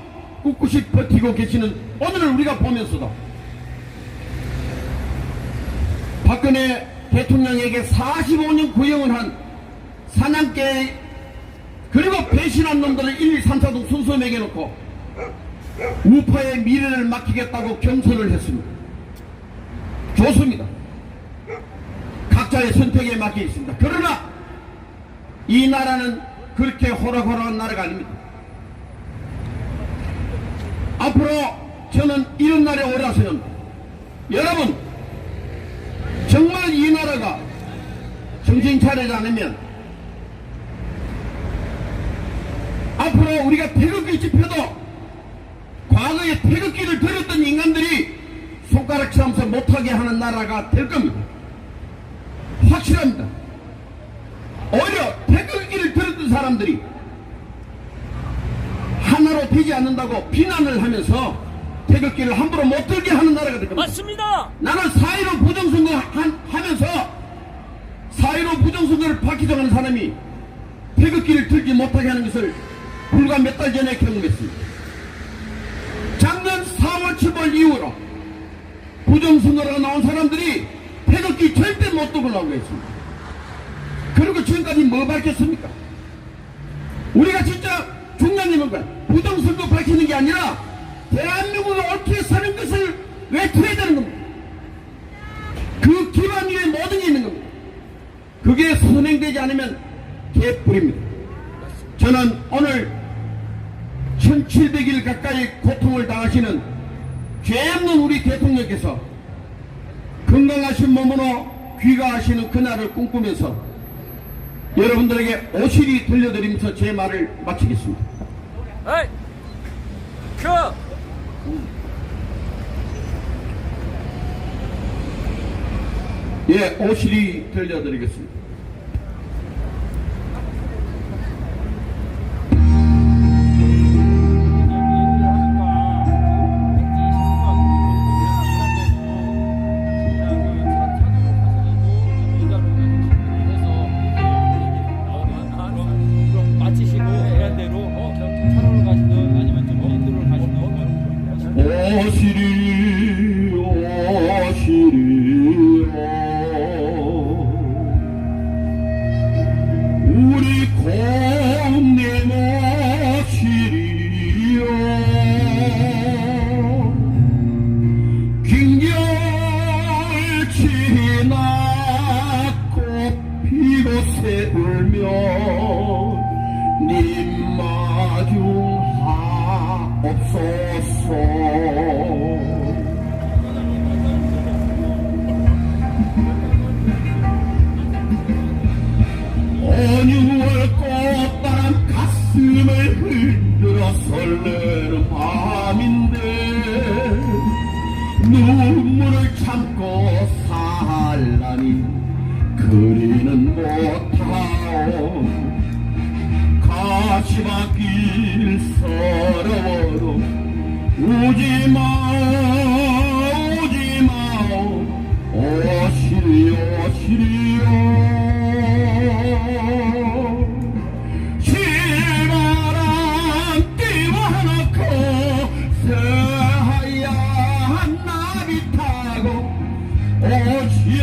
꿋꿋이 버티고 계시는 오늘을 우리가 보면서도 박근혜 대통령에게 45년 구형을 한 사냥개 그리고 배신한 놈들을 1, 2, 3, 4등 순서 매겨놓고 우파의 미래를 맡기겠다고 경선을 했습니다. 좋습니다. 각자의 선택에 맡겨 있습니다. 그러나 이 나라는 그렇게 호락호락한 나라가 아닙니다. 앞으로 저는 이런 날에 오라서는 여러분 정말 이 나라가 정신 차리지 않으면 앞으로 우리가 태극기 집회도 과거에 태극기를 들었던 인간들이 손가락 치면서 못하게 하는 나라가 될 겁니다. 확실합니다. 오히려 태극기를 들었던 사람들이 하나로 되지 않는다고 비난을 하면서 태극기를 함부로 못 들게 하는 나라가 될 겁니다. 맞습니다. 나는 4.15 부정선거 하면서 4.15 부정선거를 박희정하는 사람이 태극기를 들지 못하게 하는 것을 불과 몇 달 전에 경험했습니다. 작년 4월 7월 이후로 부정선거로 나온 사람들이 태극기 절대 못 들고 나오고 있습니다. 그리고 지금까지 뭐 밝혔습니까? 우리가 진짜 중요한 일은 뭐야? 부정선거 밝히는 게 아니라 대한민국을 어떻게 사는 것을 외쳐야 되는 겁니다. 그 기반 위에 모든 게 있는 겁니다. 그게 선행되지 않으면 개뿔입니다. 저는 오늘 1700일 가까이 고통을 당하시는 죄 없는 우리 대통령께서 건강하신 몸으로 귀가하시는 그날을 꿈꾸면서 여러분들에게 오실이 들려드리면서 제 말을 마치겠습니다. 에이! 큐! 예, 오실이 들려드리겠습니다. 마치시고 해야 대로 그냥 차로를 가시든 아니면 좀 인도를 가시든 오시리 우리 공님 오시리요 긴결치 낳고 피고 세울며 님 마중하옵소서. 어뉴월 꽃바람 가슴을 흔들어 설레는 밤인데 눈물을 참고 살라니 그리는 못하오. 가시밭길 서러워도 오지마오 오시리 오시리요. 실바람 띄워놓고 새하얀 나비 타고 오시오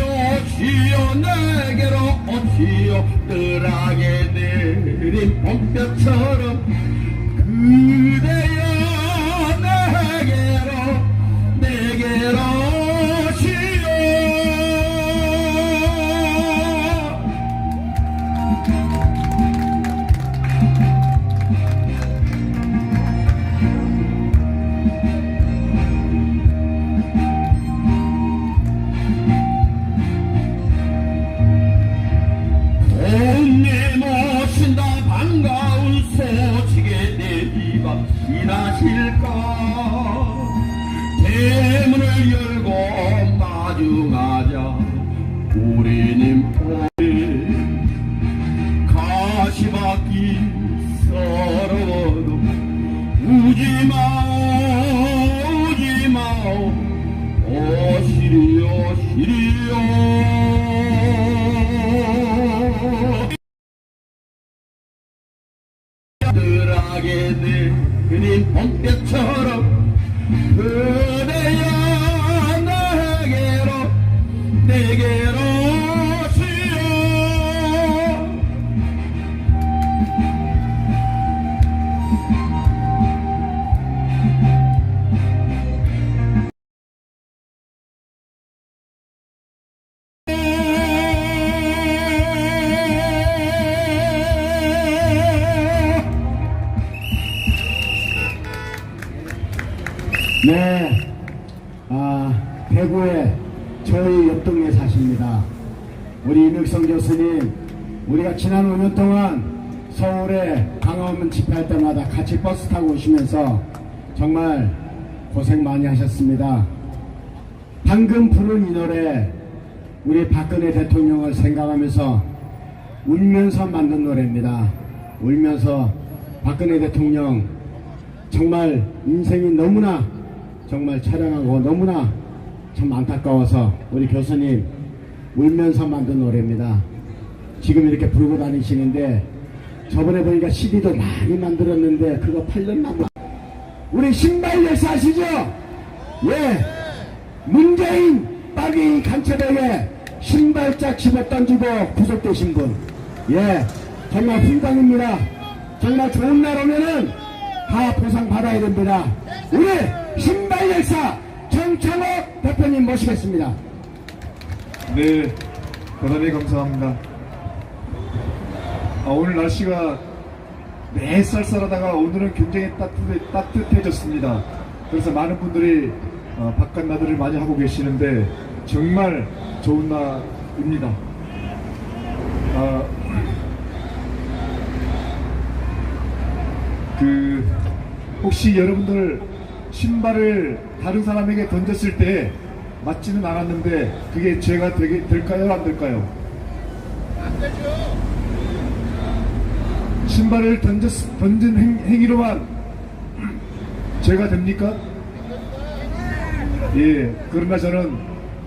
내게로 오시오. 뜰하게 내린 봄볕처럼 그대여 내게로 오시오. 손님 오신다 반가운 소식에 내 집앞 지나실까. 대문을 열고 마중하자 우리님 보리 가시밭길 서러워도 우지마오 오시리요. 들하게 내린 봄볕처럼 그대여 내게로 오시오. 네, 대구에 저희 옆 동네 사십니다. 우리 이명성 교수님, 우리가 지난 5년 동안 서울에 광화문 집회할 때마다 같이 버스 타고 오시면서 정말 고생 많이 하셨습니다. 방금 부른 이 노래, 우리 박근혜 대통령을 생각하면서 울면서 만든 노래입니다. 울면서 박근혜 대통령 정말 인생이 너무나 정말 처량하고 너무나 참 안타까워서 우리 교수님 울면서 만든 노래입니다. 지금 이렇게 부르고 다니시는데 저번에 보니까 CD도 많이 만들었는데 그거 팔렸나 봐. 우리 신발 열사 아시죠? 예, 문재인 빨갱이 간첩에게 신발짝 집어 던지고 구속되신 분. 예, 정말 훈장입니다. 정말 좋은 날 오면은 다 보상 받아야 됩니다. 우리 신발 열사 정창호 대표님 모시겠습니다. 네, 대단히 감사합니다. 오늘 날씨가 매 쌀쌀하다가 오늘은 굉장히 따뜻해졌습니다. 그래서 많은 분들이 바깥 나들이를 많이 하고 계시는데 정말 좋은 날입니다. 혹시 여러분들 신발을 다른 사람에게 던졌을 때 맞지는 않았는데 그게 죄가 될까요? 안 될까요? 안 되죠. 신발을 던진 행위로만 죄가 됩니까? 예, 그러나 저는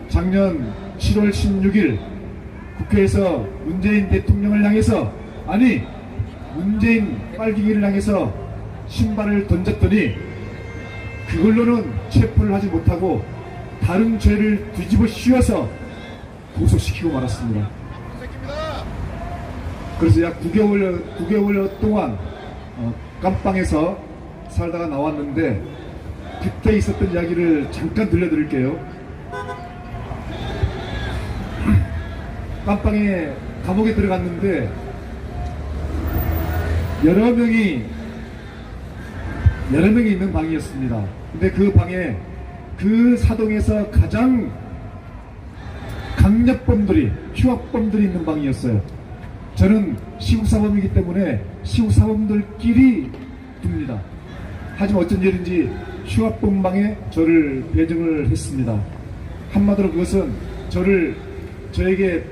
작년 7월 16일 국회에서 문재인 대통령을 향해서, 아니 문재인 빨갱이를 향해서 신발을 던졌더니 그걸로는 체포를 하지 못하고 다른 죄를 뒤집어 씌워서 구속시키고 말았습니다. 그래서 약 9개월 동안 깜빵에서 살다가 나왔는데 그때 있었던 이야기를 잠깐 들려드릴게요. 깜빵에 감옥에 들어갔는데 여러 명이 있는 방이었습니다. 근데 그 방에 그 사동에서 가장 강력범들이, 흉악범들이 있는 방이었어요. 저는 시국사범이기 때문에 시국사범들끼리 둡니다. 하지만 어쩐 일인지 흉악범 방에 저를 배정을 했습니다. 한마디로 그것은 저에게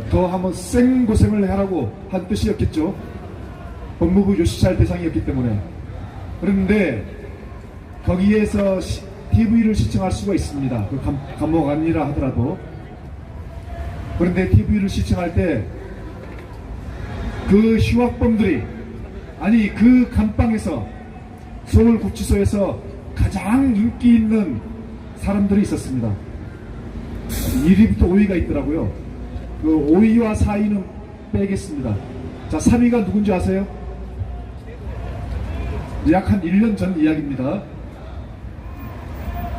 더 한번 생고생을 하라고 한 뜻이었겠죠. 법무부 요시찰 대상이었기 때문에. 그런데 거기에서 TV를 시청할 수가 있습니다. 그 감옥 아니라 하더라도. 그런데 TV를 시청할 때 그 흉악범들이, 아니 그 감방에서 서울구치소에서 가장 인기 있는 사람들이 있었습니다. 1위부터 5위가 있더라고요. 그 5위와 4위는 빼겠습니다. 자, 3위가 누군지 아세요? 약 한 1년 전 이야기입니다.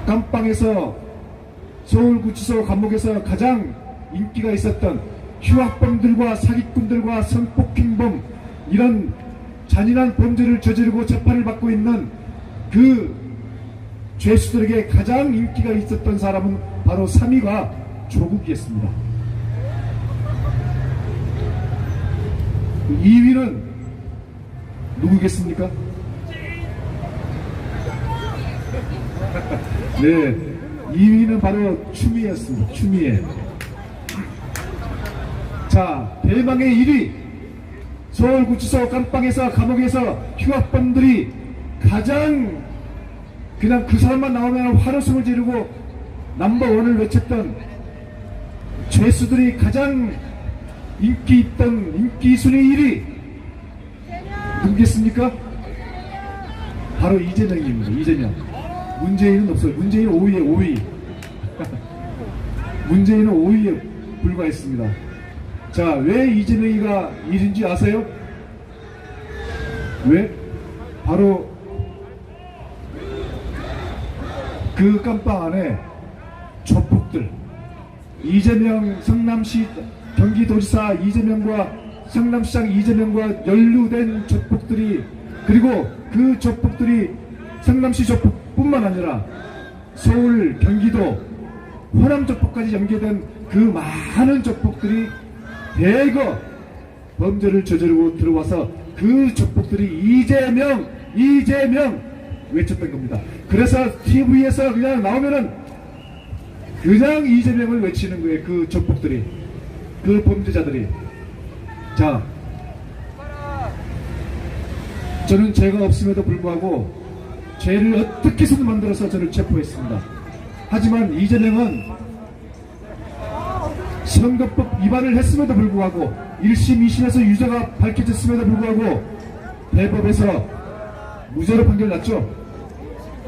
감방에서 서울구치소 감옥에서 가장 인기가 있었던 흉악범들과 사기꾼들과 성폭행범, 이런 잔인한 범죄를 저지르고 재판을 받고 있는 그 죄수들에게 가장 인기가 있었던 사람은 바로 3위가 조국이었습니다. 2위는 누구겠습니까? 네, 2위는 바로 추미애였습니다. 추미애. 자, 대망의 1위, 서울구치소 감방에서 감옥에서 흉악범들이 가장 그냥 그 사람만 나오면 환호성을 지르고 넘버원을 외쳤던 죄수들이 가장 인기 있던 인기 순위 1위 누구겠습니까? 바로 이재명입니다. 이재명. 문재인은 없어요. 문재인은 5위에 5위. 문재인은 5위에 불과했습니다. 자, 왜 이재명이가 1인지 아세요? 왜? 바로 그 깜빵 안에 조폭들, 이재명 성남시 경기도지사 이재명과 성남시장 이재명과 연루된 조폭들이, 그리고 그 조폭들이 성남시 조폭뿐만 아니라 서울, 경기도, 호남 조폭까지 연계된 그 많은 조폭들이 대거 범죄를 저지르고 들어와서 그 조폭들이 이재명 외쳤던 겁니다. 그래서 TV에서 그냥 나오면은 그냥 이재명을 외치는 거예요. 그 조폭들이, 그 범죄자들이. 자, 저는 죄가 없음에도 불구하고 죄를 어떻게 해서든 만들어서 저를 체포했습니다. 하지만 이재명은 선거법 위반을 했음에도 불구하고 1심, 2심에서 유죄가 밝혀졌음에도 불구하고 대법에서 무죄로 판결났죠.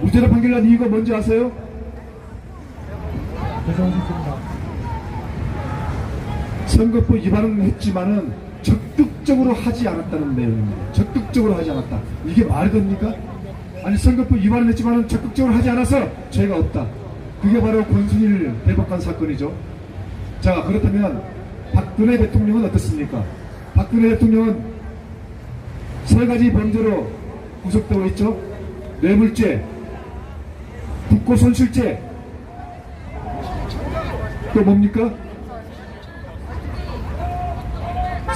무죄로 판결난 이유가 뭔지 아세요? 선거법 위반은 했지만은 적극적으로 하지 않았다는 내용입니다. 적극적으로 하지 않았다. 이게 말이 됩니까? 아니, 선거법 위반을 했지만은 적극적으로 하지 않아서 죄가 없다. 그게 바로 권순일 대법관 사건이죠. 자, 그렇다면 박근혜 대통령은 어떻습니까? 박근혜 대통령은 세 가지 범죄로 구속되고 있죠. 뇌물죄, 국고손실죄, 또 뭡니까?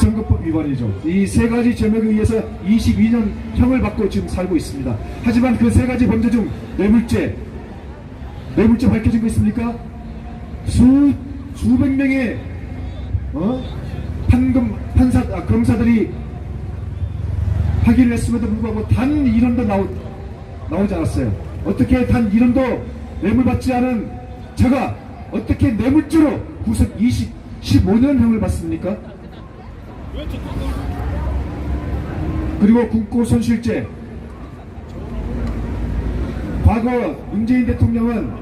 선거법 위반이죠. 이 세 가지 죄명에 의해서 22년 형을 받고 지금 살고 있습니다. 하지만 그 세 가지 범죄 중 뇌물죄 밝혀진 거 있습니까? 수백 명의 검사들이 확인을 했음에도 불구하고 단 1원도 나오지 않았어요. 어떻게 단 1원도 뇌물 받지 않은 저가 어떻게 뇌물죄로 구속 15년형을 받습니까? 그리고 국고손실죄. 과거 문재인 대통령은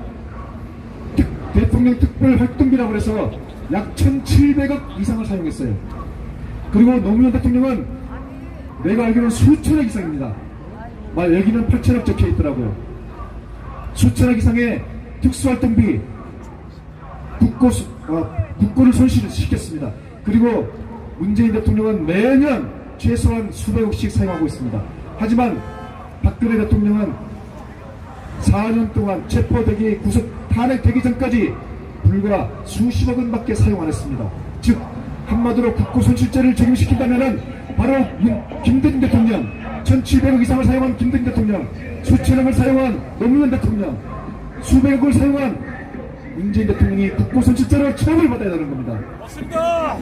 대통령 특별활동비라고 해서 약 1,700억 이상을 사용했어요. 그리고 노무현 대통령은 내가 알기로는 수천억 이상입니다. 여기는 8천억 적혀 있더라고요. 수천억 이상의 특수활동비, 국고를 손실시켰습니다. 그리고 문재인 대통령은 매년 최소한 수백억씩 사용하고 있습니다. 하지만 박근혜 대통령은 4년 동안 체포되기, 구속, 탄핵되기 전까지 불과 수십억 원밖에 사용 안 했습니다. 즉 한마디로 국고손실죄를 적용시킨다면 바로 김대중 대통령, 1,700억 이상을 사용한 김대중 대통령, 수천억을 사용한 노무현 대통령, 수백억을 사용한 문재인 대통령이 국고손실죄로 처벌을 받아야 되는 겁니다. 맞습니다.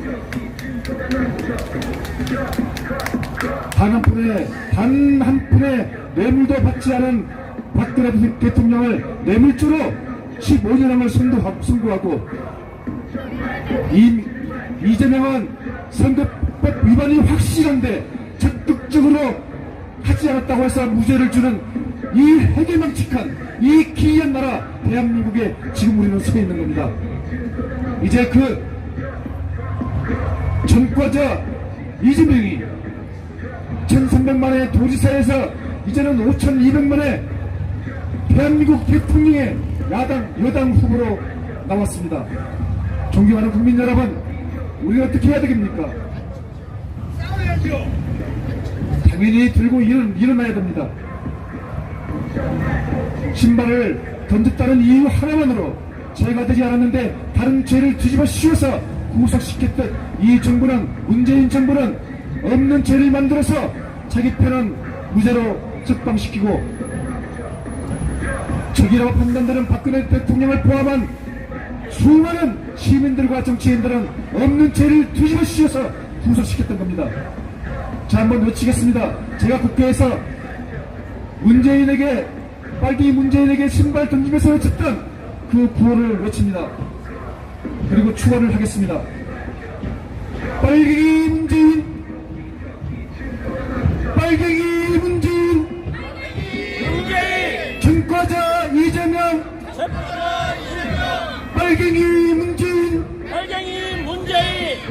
단 한 푼의 뇌물도 받지 않은 박근혜 대통령을 뇌물죄로 15년형을 선고하고 이재명은 선거법 위반이 확실한데 적극적으로 하지 않았다고 해서 무죄를 주는 이 해괴망측한 이 기이한 나라 대한민국에 지금 우리는 서 있는 겁니다. 이제 그 전과자 이재명이 1,300만의 도지사에서 이제는 5,200만의 대한민국 대통령의 여당 후보로 나왔습니다. 존경하는 국민 여러분, 우리는 어떻게 해야 되겠습니까? 당연히 들고 일어나야 됩니다. 신발을 던졌다는 이유 하나만으로 죄가 되지 않았는데 다른 죄를 뒤집어 씌워서 구속시켰던 이 정부는, 문재인 정부는 없는 죄를 만들어서 자기 편은 무죄로 석방시키고 적이라고 판단되는 박근혜 대통령을 포함한 수많은 시민들과 정치인들은 없는 죄를 뒤집어 씌워서 구속시켰던 겁니다. 자, 한번 외치겠습니다. 제가 국회에서 빨갱이 문재인에게 신발 던지면서 외쳤던 그 구호를 외칩니다. 그리고 추가를 하겠습니다. 빨갱이 문재인, 빨갱이 문재인, 전과자 이재명, 빨갱이 문재인,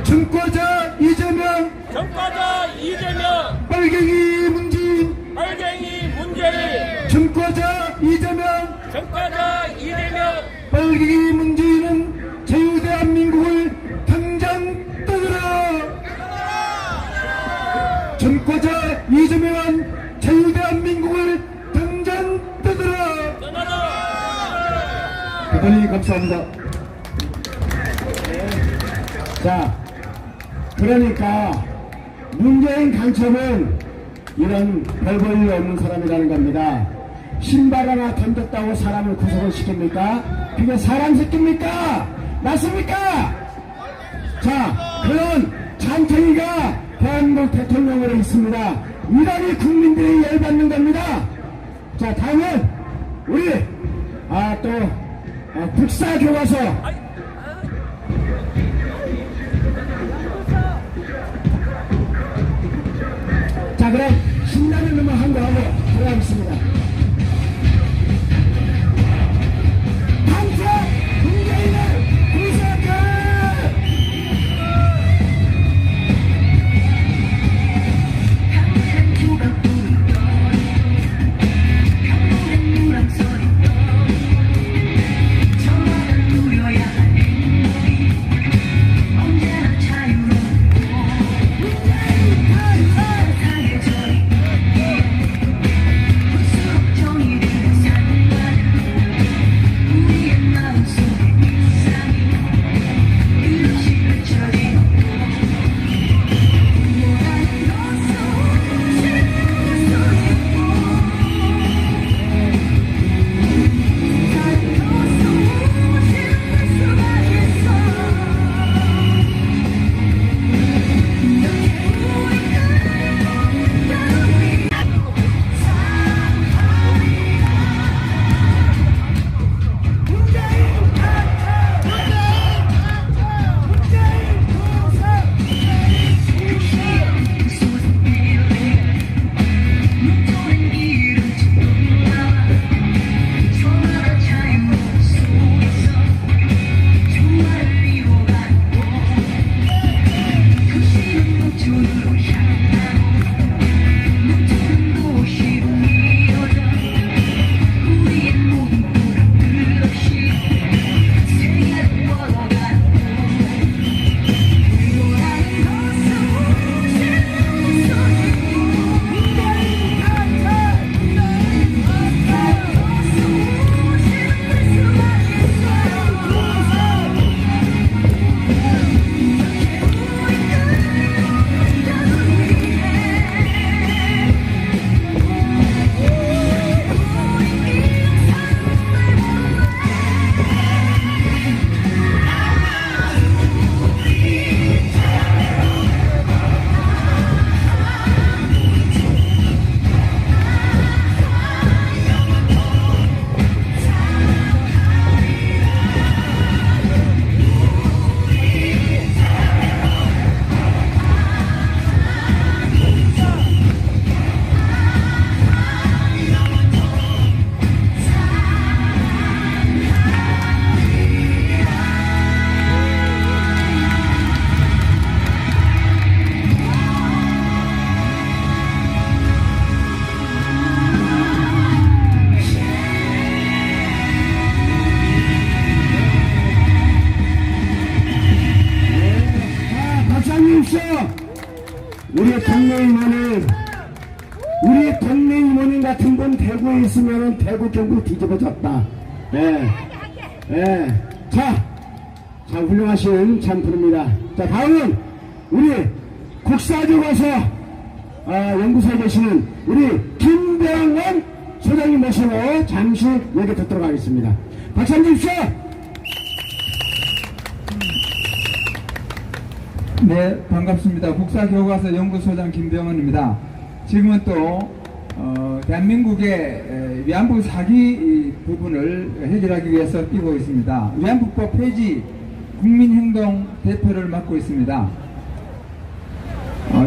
전과자 이재명, 빨갱이 문재인, 전과자 이재명, 빨갱이 문재인은 자유대한민국을 당장 떠나라. 전과자 이재명은 자유대한민국을 당장 떠나라. 대단히 감사합니다. 자, 그러니까 문재인 간첩은 이런 별 볼 일 없는 사람이라는 겁니다. 신발 하나 던졌다고 사람을 구속을 시킵니까? 그게 사람 새끼입니까? 맞습니까? 자, 그런 잔탱이가 대한민국 대통령으로 있습니다. 이러니 국민들이 열받는 겁니다. 자, 다음은 우리 국사교과서. 자, 그럼 신나는 음악 한 거 하고 들어가겠습니다. 당초 문재인을 구속해! 주십시오. 우리 동네 의원님 같은 분 대구에 있으면 대구 경북 뒤집어졌다. 자, 훌륭하신 참 분입니다. 자, 다음은 우리 국사교과서 연구소에 계시는 우리 김병원 소장님 모시고 잠시 얘기 듣도록 하겠습니다. 박수 한번 주십시오. 네, 반갑습니다. 국사교과서 연구소장 김병원입니다. 지금은 또 대한민국의 위안부 사기 부분을 해결하기 위해서 뛰고 있습니다. 위안부법 폐지 국민행동 대표를 맡고 있습니다.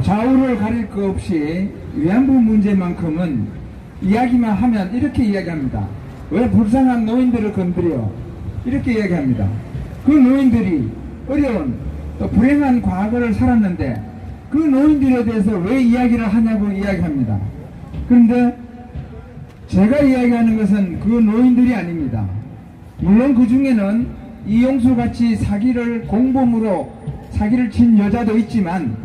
좌우를 가릴 것 없이 위안부 문제만큼은 이야기만 하면 이렇게 이야기합니다. 왜 불쌍한 노인들을 건드려? 이렇게 이야기합니다. 그 노인들이 어려운 또 불행한 과거를 살았는데 그 노인들에 대해서 왜 이야기를 하냐고 이야기합니다. 그런데 제가 이야기하는 것은 그 노인들이 아닙니다. 물론 그 중에는 이용수 같이 사기를 공범으로 사기를 친 여자도 있지만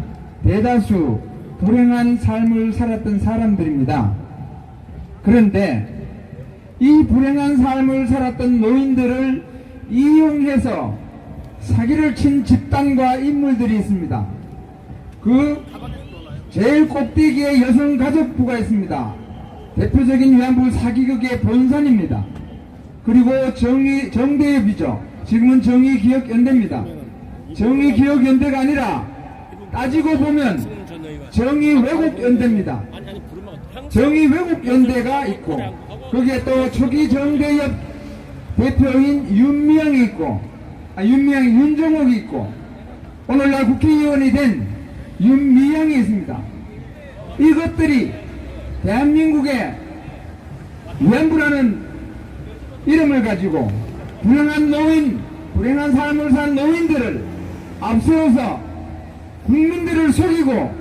대다수 불행한 삶을 살았던 사람들입니다. 그런데 이 불행한 삶을 살았던 노인들을 이용해서 사기를 친 집단과 인물들이 있습니다. 그 제일 꼭대기에 여성가족부가 있습니다. 대표적인 위안부 사기극의 본산입니다. 그리고 정대협이죠. 지금은 정의기억연대입니다. 정의기억연대가 아니라 따지고 보면 정의왜곡연대입니다. 정의왜곡연대가 있고 거기에 또 초기 정대협 대표인 윤미향이 있고 윤정옥이 있고 오늘날 국회의원이 된 윤미향이 있습니다. 이것들이 대한민국의 위안부라는 이름을 가지고 불행한 노인, 불행한 삶을 산 노인들을 앞세워서 국민들을 속이고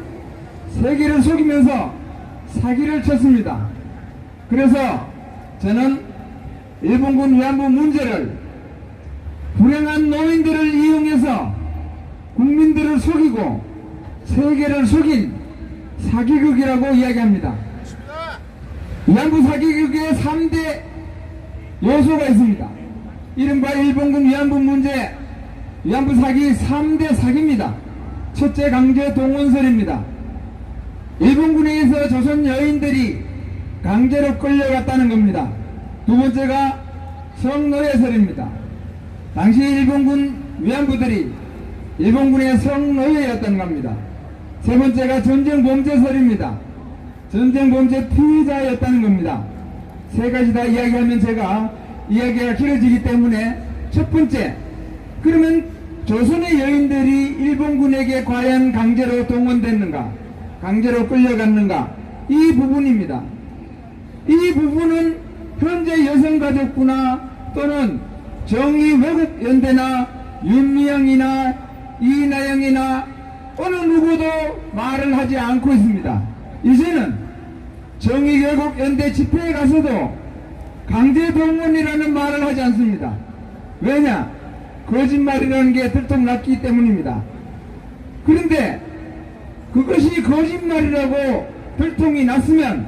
세계를 속이면서 사기를 쳤습니다. 그래서 저는 일본군 위안부 문제를 불행한 노인들을 이용해서 국민들을 속이고 세계를 속인 사기극이라고 이야기합니다. 위안부 사기극의 3대 요소가 있습니다. 이른바 일본군 위안부 문제, 위안부 사기 3대 사기입니다. 첫째, 강제 동원설입니다. 일본군에 의해서 조선 여인들이 강제로 끌려갔다는 겁니다. 두 번째가 성노예설입니다. 당시 일본군 위안부들이 일본군의 성노예였다는 겁니다. 세 번째가 전쟁범죄설입니다. 전쟁범죄 피해자였다는 겁니다. 세 가지 다 이야기하면 제가 이야기가 길어지기 때문에 첫 번째, 그러면 조선의 여인들이 일본군에게 과연 강제로 동원됐는가, 강제로 끌려갔는가, 이 부분입니다. 이 부분은 현재 여성가족부나 또는 정의외국연대나 윤미향이나 이나영이나 어느 누구도 말을 하지 않고 있습니다. 이제는 정의외국연대 집회에 가서도 강제동원이라는 말을 하지 않습니다. 왜냐? 거짓말이라는 게 들통났기 때문입니다. 그런데 그것이 거짓말이라고 들통이 났으면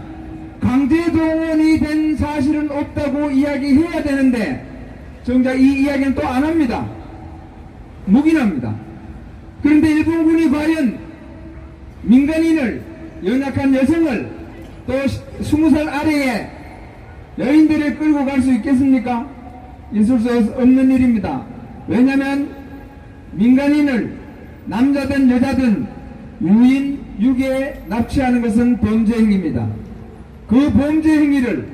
강제동원이 된 사실은 없다고 이야기해야 되는데 정작 이 이야기는 또 안 합니다. 묵인합니다. 그런데 일본군이 과연 민간인을, 연약한 여성을 또 20살 아래의 여인들을 끌고 갈 수 있겠습니까? 있을 수 없는 일입니다. 왜냐하면 민간인을 남자든 여자든 유인, 유괴, 납치하는 것은 범죄 행위입니다. 그 범죄 행위를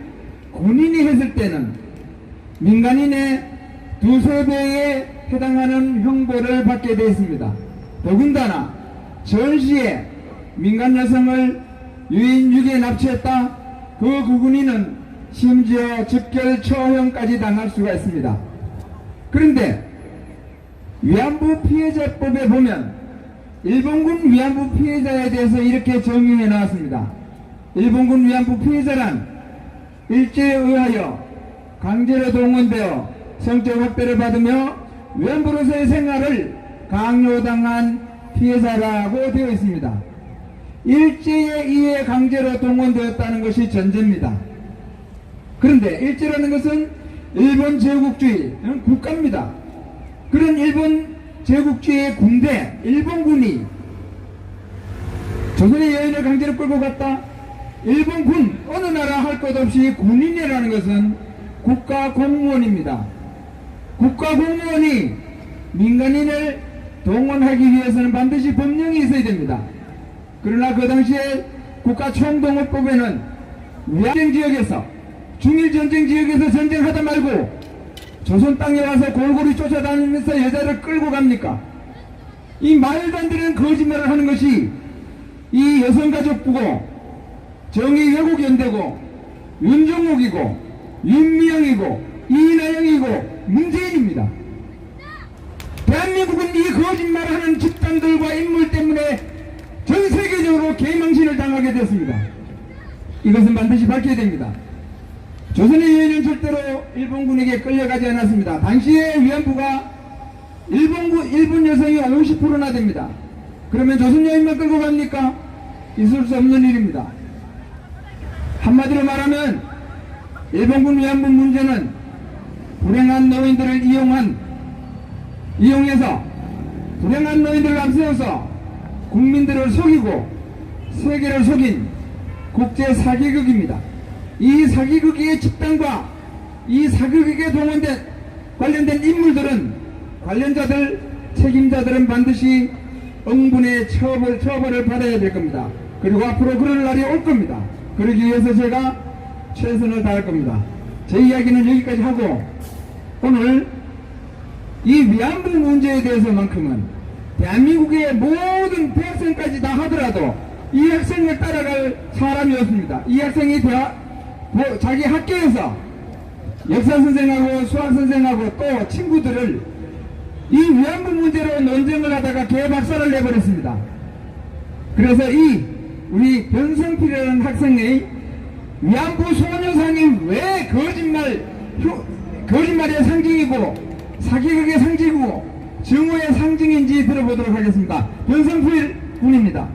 군인이 했을 때는 민간인의 2~3배에 해당하는 형벌을 받게 되어 있습니다. 더군다나 전시에 민간 여성을 유인, 유괴, 납치했다? 그 군인은 심지어 즉결 처형까지 당할 수가 있습니다. 그런데 위안부 피해자법에 보면 일본군 위안부 피해자에 대해서 이렇게 정의해 나왔습니다. 일본군 위안부 피해자란 일제에 의하여 강제로 동원되어 성적 학대를 받으며 위안부로서의 생활을 강요당한 피해자라고 되어 있습니다. 일제에 의해 강제로 동원되었다는 것이 전제입니다. 그런데 일제라는 것은 일본 제국주의 국가입니다. 그런 일본 제국주의의 군대, 일본군이 조선의 여인을 강제로 끌고 갔다. 일본군, 어느 나라 할 것 없이 군인이라는 것은 국가공무원입니다. 국가공무원이 민간인을 동원하기 위해서는 반드시 법령이 있어야 됩니다. 그러나 그 당시에 국가총동원법에는 위안전 지역에서, 중일전쟁 지역에서 전쟁하다 말고 조선 땅에 와서 골고루 쫓아다니면서 여자를 끌고 갑니까? 이 말도 안 되는 거짓말을 하는 것이 이 여성가족부고 정의회국연대고 윤종옥이고 윤미영이고 이나영이고 문재인입니다. 대한민국은 이 거짓말하는 집단들과 인물 때문에 전 세계적으로 개망신을 당하게 됐습니다. 이것은 반드시 밝혀야 됩니다. 조선의 여인은 절대로 일본군에게 끌려가지 않았습니다. 당시에 위안부가 일본 여성이 50%나 됩니다. 그러면 조선 여인만 끌고 갑니까? 있을 수 없는 일입니다. 한마디로 말하면 일본군 위안부 문제는 불행한 노인들을 이용해서 불행한 노인들을 앞세워서 국민들을 속이고 세계를 속인 국제 사기극입니다. 이 사기극의 집단과 이 사기극에 관련된 인물들은 관련자들, 책임자들은 반드시 응분의 처벌을 받아야 될 겁니다. 그리고 앞으로 그럴 날이 올 겁니다. 그러기 위해서 제가 최선을 다할 겁니다. 제 이야기는 여기까지 하고, 오늘 이 위안부 문제에 대해서만큼은 대한민국의 모든 대학생까지 다 하더라도 이 학생을 따라갈 사람이 없습니다. 이 학생이 자기 학교에서 역사 선생하고 수학 선생하고 또 친구들을 이 위안부 문제로 논쟁을 하다가 개박살을 내버렸습니다. 그래서 우리 변성필이라는 학생의 위안부 소녀상이 왜 거짓말의 상징이고 사기극의 상징이고 증오의 상징인지 들어보도록 하겠습니다. 변성필 군입니다.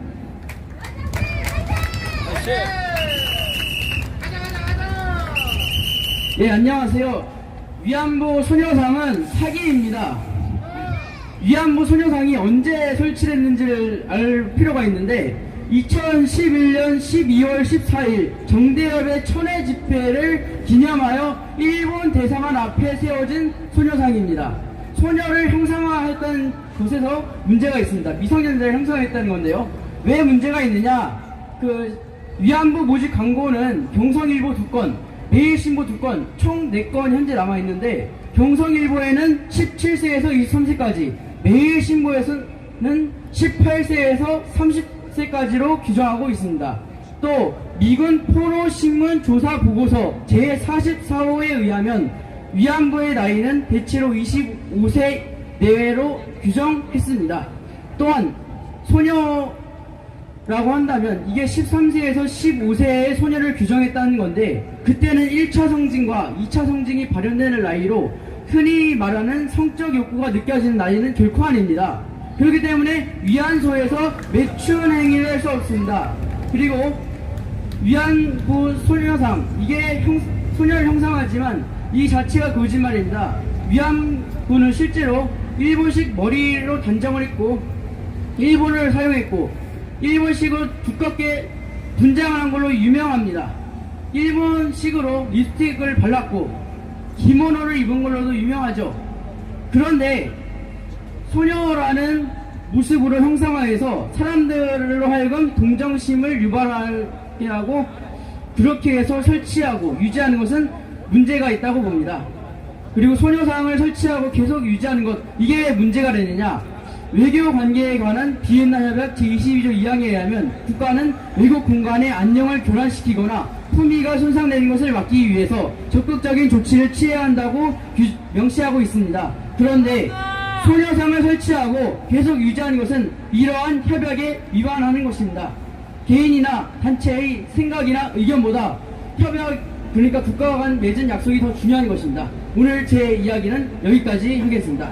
예, 안녕하세요. 위안부 소녀상은 사기입니다. 위안부 소녀상이 언제 설치됐는지를 알 필요가 있는데 2011년 12월 14일 정대협의 천회 집회를 기념하여 일본 대사관 앞에 세워진 소녀상입니다. 소녀를 형상화했던 곳에서 문제가 있습니다. 미성년자를 형상화했다는 건데요. 왜 문제가 있느냐? 위안부 모집 광고는 경성일보 2건, 매일신보 2건, 총 4건 현재 남아있는데 경성일보에는 17세에서 23세까지, 매일신보에서는 18세에서 30세까지로 규정하고 있습니다. 또 미군 포로신문 조사 보고서 제44호에 의하면 위안부의 나이는 대체로 25세 내외로 규정했습니다. 또한 소녀라고 한다면 이게 13세에서 15세의 소녀를 규정했다는 건데, 그때는 1차 성징과 2차 성징이 발현되는 나이로 흔히 말하는 성적 욕구가 느껴지는 나이는 결코 아닙니다. 그렇기 때문에 위안소에서 매춘 행위를 할 수 없습니다. 그리고 위안부 소녀상, 이게 소녀를 형상하지만 이 자체가 거짓말입니다. 위안부는 실제로 일본식 머리로 단정을 했고 일본어를 사용했고 일본식으로 두껍게 분장을 한 걸로 유명합니다. 일본식으로 립스틱을 발랐고 기모노를 입은 걸로도 유명하죠. 그런데 소녀라는 모습으로 형상화해서 사람들로 하여금 동정심을 유발하게 하고 그렇게 해서 설치하고 유지하는 것은 문제가 있다고 봅니다. 그리고 소녀상을 설치하고 계속 유지하는 것, 이게 왜 문제가 되느냐? 외교 관계에 관한 비엔나 협약 제22조 2항에 의하면 국가는 외국 공간의 안녕을 교란시키거나 품위가 손상되는 것을 막기 위해서 적극적인 조치를 취해야 한다고 명시하고 있습니다. 그런데 소녀상을 설치하고 계속 유지하는 것은 이러한 협약에 위반하는 것입니다. 개인이나 단체의 생각이나 의견보다 그러니까 국가와 간 맺은 약속이 더 중요한 것입니다. 오늘 제 이야기는 여기까지 하겠습니다.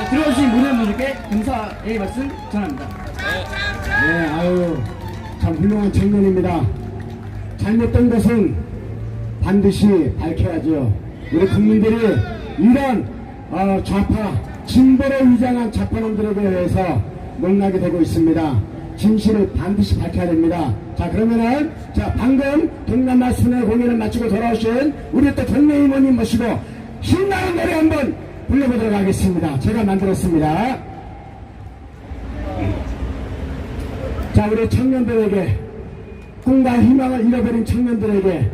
들어주신 모든 분들께 감사의 말씀 전합니다. 네, 아유, 참 훌륭한 청년입니다. 잘못된 것은 반드시 밝혀야죠. 우리 국민들이 이런 좌파, 진보로 위장한 좌파놈들에게 의해서 농락이 되고 있습니다. 진실을 반드시 밝혀야 됩니다. 자, 그러면은, 자, 방금 동남아 순회 공연을 마치고 돌아오신 우리 또 동네 이모님 모시고 신나는 노래 한번 불러보도록 하겠습니다. 제가 만들었습니다. 자, 우리 청년들에게, 꿈과 희망을 잃어버린 청년들에게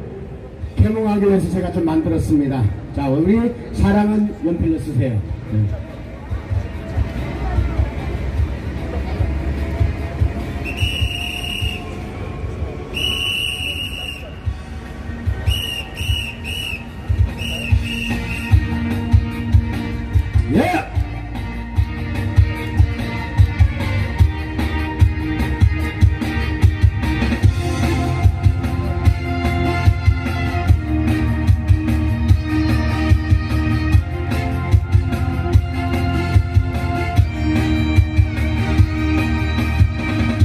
개몽하기 위해서 제가 좀 만들었습니다. 자, 우리 사랑은 연필로 쓰세요. 예!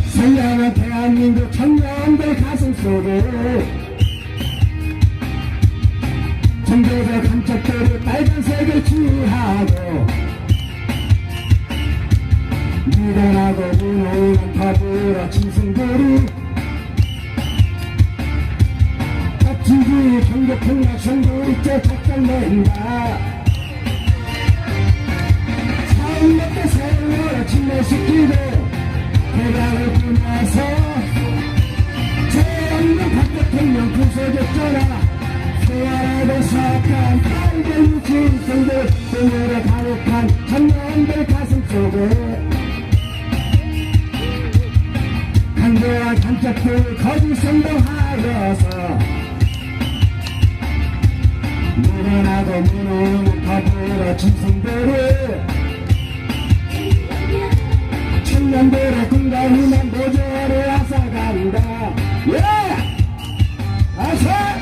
선량한 대한민국 청년들 가슴 속에 정교적 감쪽들이 빨간색을 취하고 미련하고 무능한 더불어 짐승들이 덕지기 경계통락 성도리째 작전낸다. 처음 몇대 세월을 침례시키고 대량을 꾸며서 죄없는 박 대통령 구속했잖아. 소화하고 사악한 빨갱이 짐승들 공유를 가득한 청년들 가슴 속에 간대한 간짝들 거짓 선동하여서 미련하고 무능한 더불어 짐승들을 청년들의 꿈과 희망 모조리 앗아간다. 예! 아사!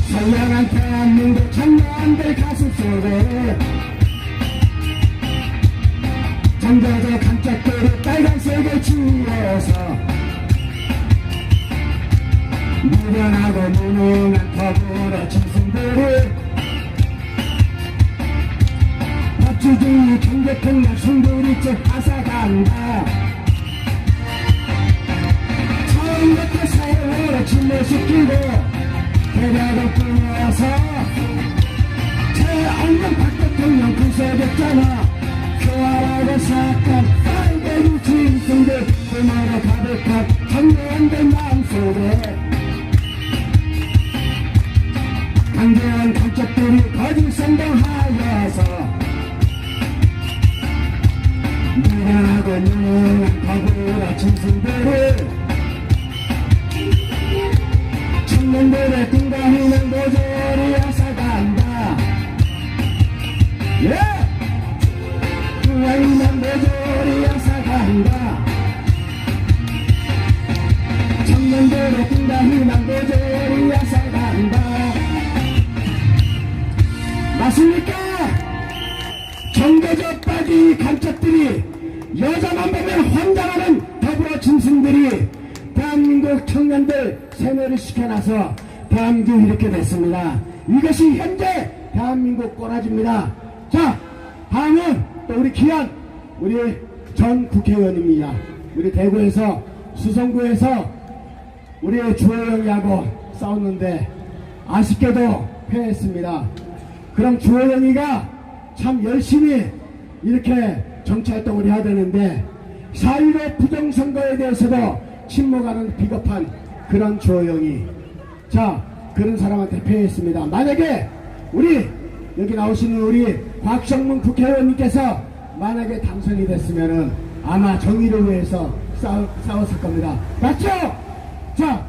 선량한 대한민국 청년들 가슴 속에 정겨져 감짝들이 빨간색을 지워서 미련하고 무능한 더불어 짐승들을 법치주의 경제통력 순두리째 앗아간다. 처음부터 세월을 침례시키고 대략을 꾸며서 최언론 박 대통령 구속했잖아. 교활하고 사악한 빨갱이 짐승들 꿈으로 가득한 청년들 마음속에 강대한 감쪽들이 거짓 선동하여서 미련하고 무능한 더불어 짐승들을 청년들의 꿈과 희망 모조리 앗아간다. 예! 꿈과 희망 모조리 앗아간다. 청년들의 꿈과 희망 모조리 앗아간다. 맞습니까? 정교적 빠진 감쪽들이 여자만 보면 환장하는 더불어 짐승들이 대한민국 청년들 세뇌를 시켜놔서 대한민국이 이렇게 됐습니다. 이것이 현재 대한민국 꼬라지입니다. 자, 다음은 또 우리 귀한 우리 전 국회의원입니다. 우리 대구에서 수성구에서 우리 주호영이하고 싸웠는데 아쉽게도 패했습니다. 그럼 주호영이가 참 열심히 이렇게 정치활동을 해야 되는데 4.15 부정선거에 대해서도 침묵하는 비겁한 그런 주호영이, 자, 그런 사람한테 패했습니다. 만약에 우리 여기 나오시는 우리 곽성문 국회의원님께서 만약에 당선이 됐으면은 아마 정의를 위해서 싸웠을 겁니다. 맞죠? 자,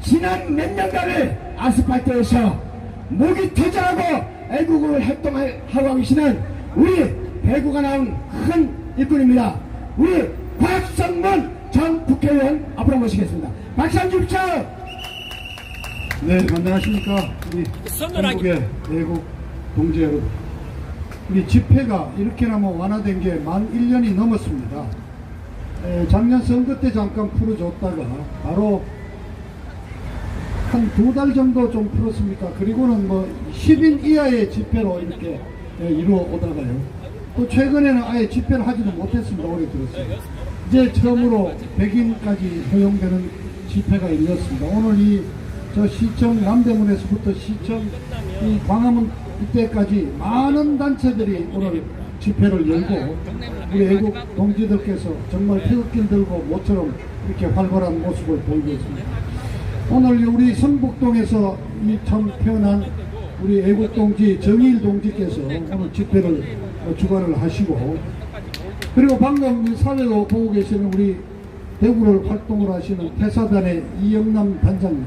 지난 몇 년간을 아스팔트에서 목이 터져하고 애국을 활동하고 계시는 우리 배구가 나온 큰 일꾼입니다. 우리 곽성문 전 국회의원 앞으로 모시겠습니다. 박수 한번 주십시오. 네, 안녕하십니까. 우리 전국의 애국 동지 여러분. 우리 집회가 이렇게나 완화된 게 만 1년이 넘었습니다. 작년 선거 때 잠깐 풀어줬다가 바로 한 2달 정도 좀 풀었습니까? 그리고는 10인 이하의 집회로 이렇게 이루어 오다가요. 또 최근에는 아예 집회를 하지도 못했습니다. 올해 들었어요. 이제 처음으로 100인까지 허용되는 집회가 열렸습니다. 오늘 저 시청 남대문에서부터 시청 이 광화문 이때까지 많은 단체들이 오늘 집회를 열고 우리 애국 동지들께서 정말 태극기를 들고 모처럼 이렇게 활발한 모습을 보이고 있습니다. 오늘 우리 성북동에서 참 태어난 우리 애국 동지 정일 동지께서 오늘 집회를 주관을 하시고, 그리고 방금 사회로 보고 계시는 우리 대구를 활동을 하시는 태사단의 이영남 단장님,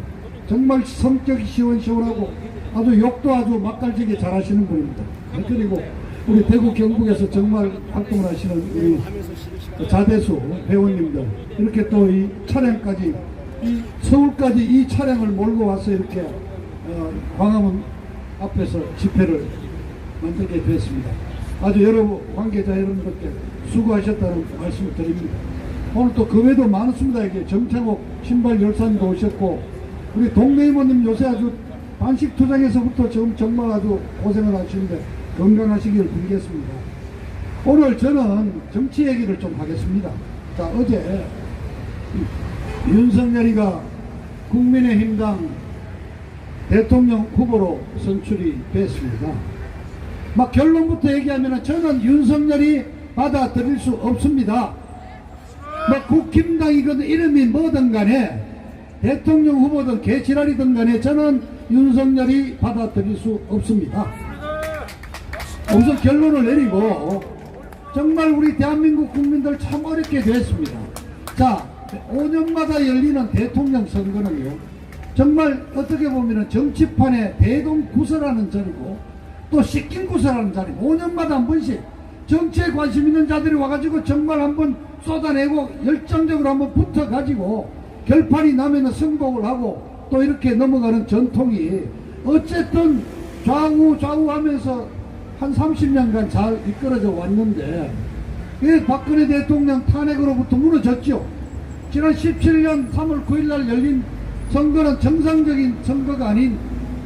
정말 성격이 시원시원하고 아주 욕도 아주 맛깔지게 잘하시는 분입니다. 그리고 우리 대구 경북에서 정말 활동을 하시는 우리 자대수 회원님들, 이렇게 또 이 차량까지 서울까지 이 차량을 몰고 와서 이렇게 광화문 앞에서 집회를 만들게 됐습니다. 아주 여러 관계자 여러분들께 수고하셨다는 말씀을 드립니다. 오늘 또 그 외에도 많습니다. 이게 정창옥 신발 열사님도 오셨고, 우리 동네 이모님 요새 아주 반식 투쟁에서부터 지금 정말 아주 고생을 하시는데 건강하시길 빌겠습니다. 오늘 저는 정치 얘기를 좀 하겠습니다. 자, 어제 윤석열이가 국민의힘당 대통령 후보로 선출이 됐습니다. 막 결론부터 얘기하면 저는 윤석열이 받아들일 수 없습니다. 국힘당이건 이름이 뭐든 간에 대통령 후보든 개지랄이든 간에 저는 윤석열이 받아들일 수 없습니다. 우선 결론을 내리고 정말 우리 대한민국 국민들 참 어렵게 됐습니다. 자, 5년마다 열리는 대통령 선거는요, 정말 어떻게 보면 정치판의 대동구설하는 자리고 또 씻긴구설하는 자리고, 5년마다 한 번씩 정치에 관심 있는 자들이 와가지고 정말 한번 쏟아내고 열정적으로 한번 붙어가지고 결판이 나면은 승복을 하고 또 이렇게 넘어가는 전통이 어쨌든 좌우 하면서 한 30년간 잘 이끌어져 왔는데, 이 박근혜 대통령 탄핵으로부터 무너졌죠. 지난 17년 3월 9일날 열린 선거는 정상적인 선거가 아닌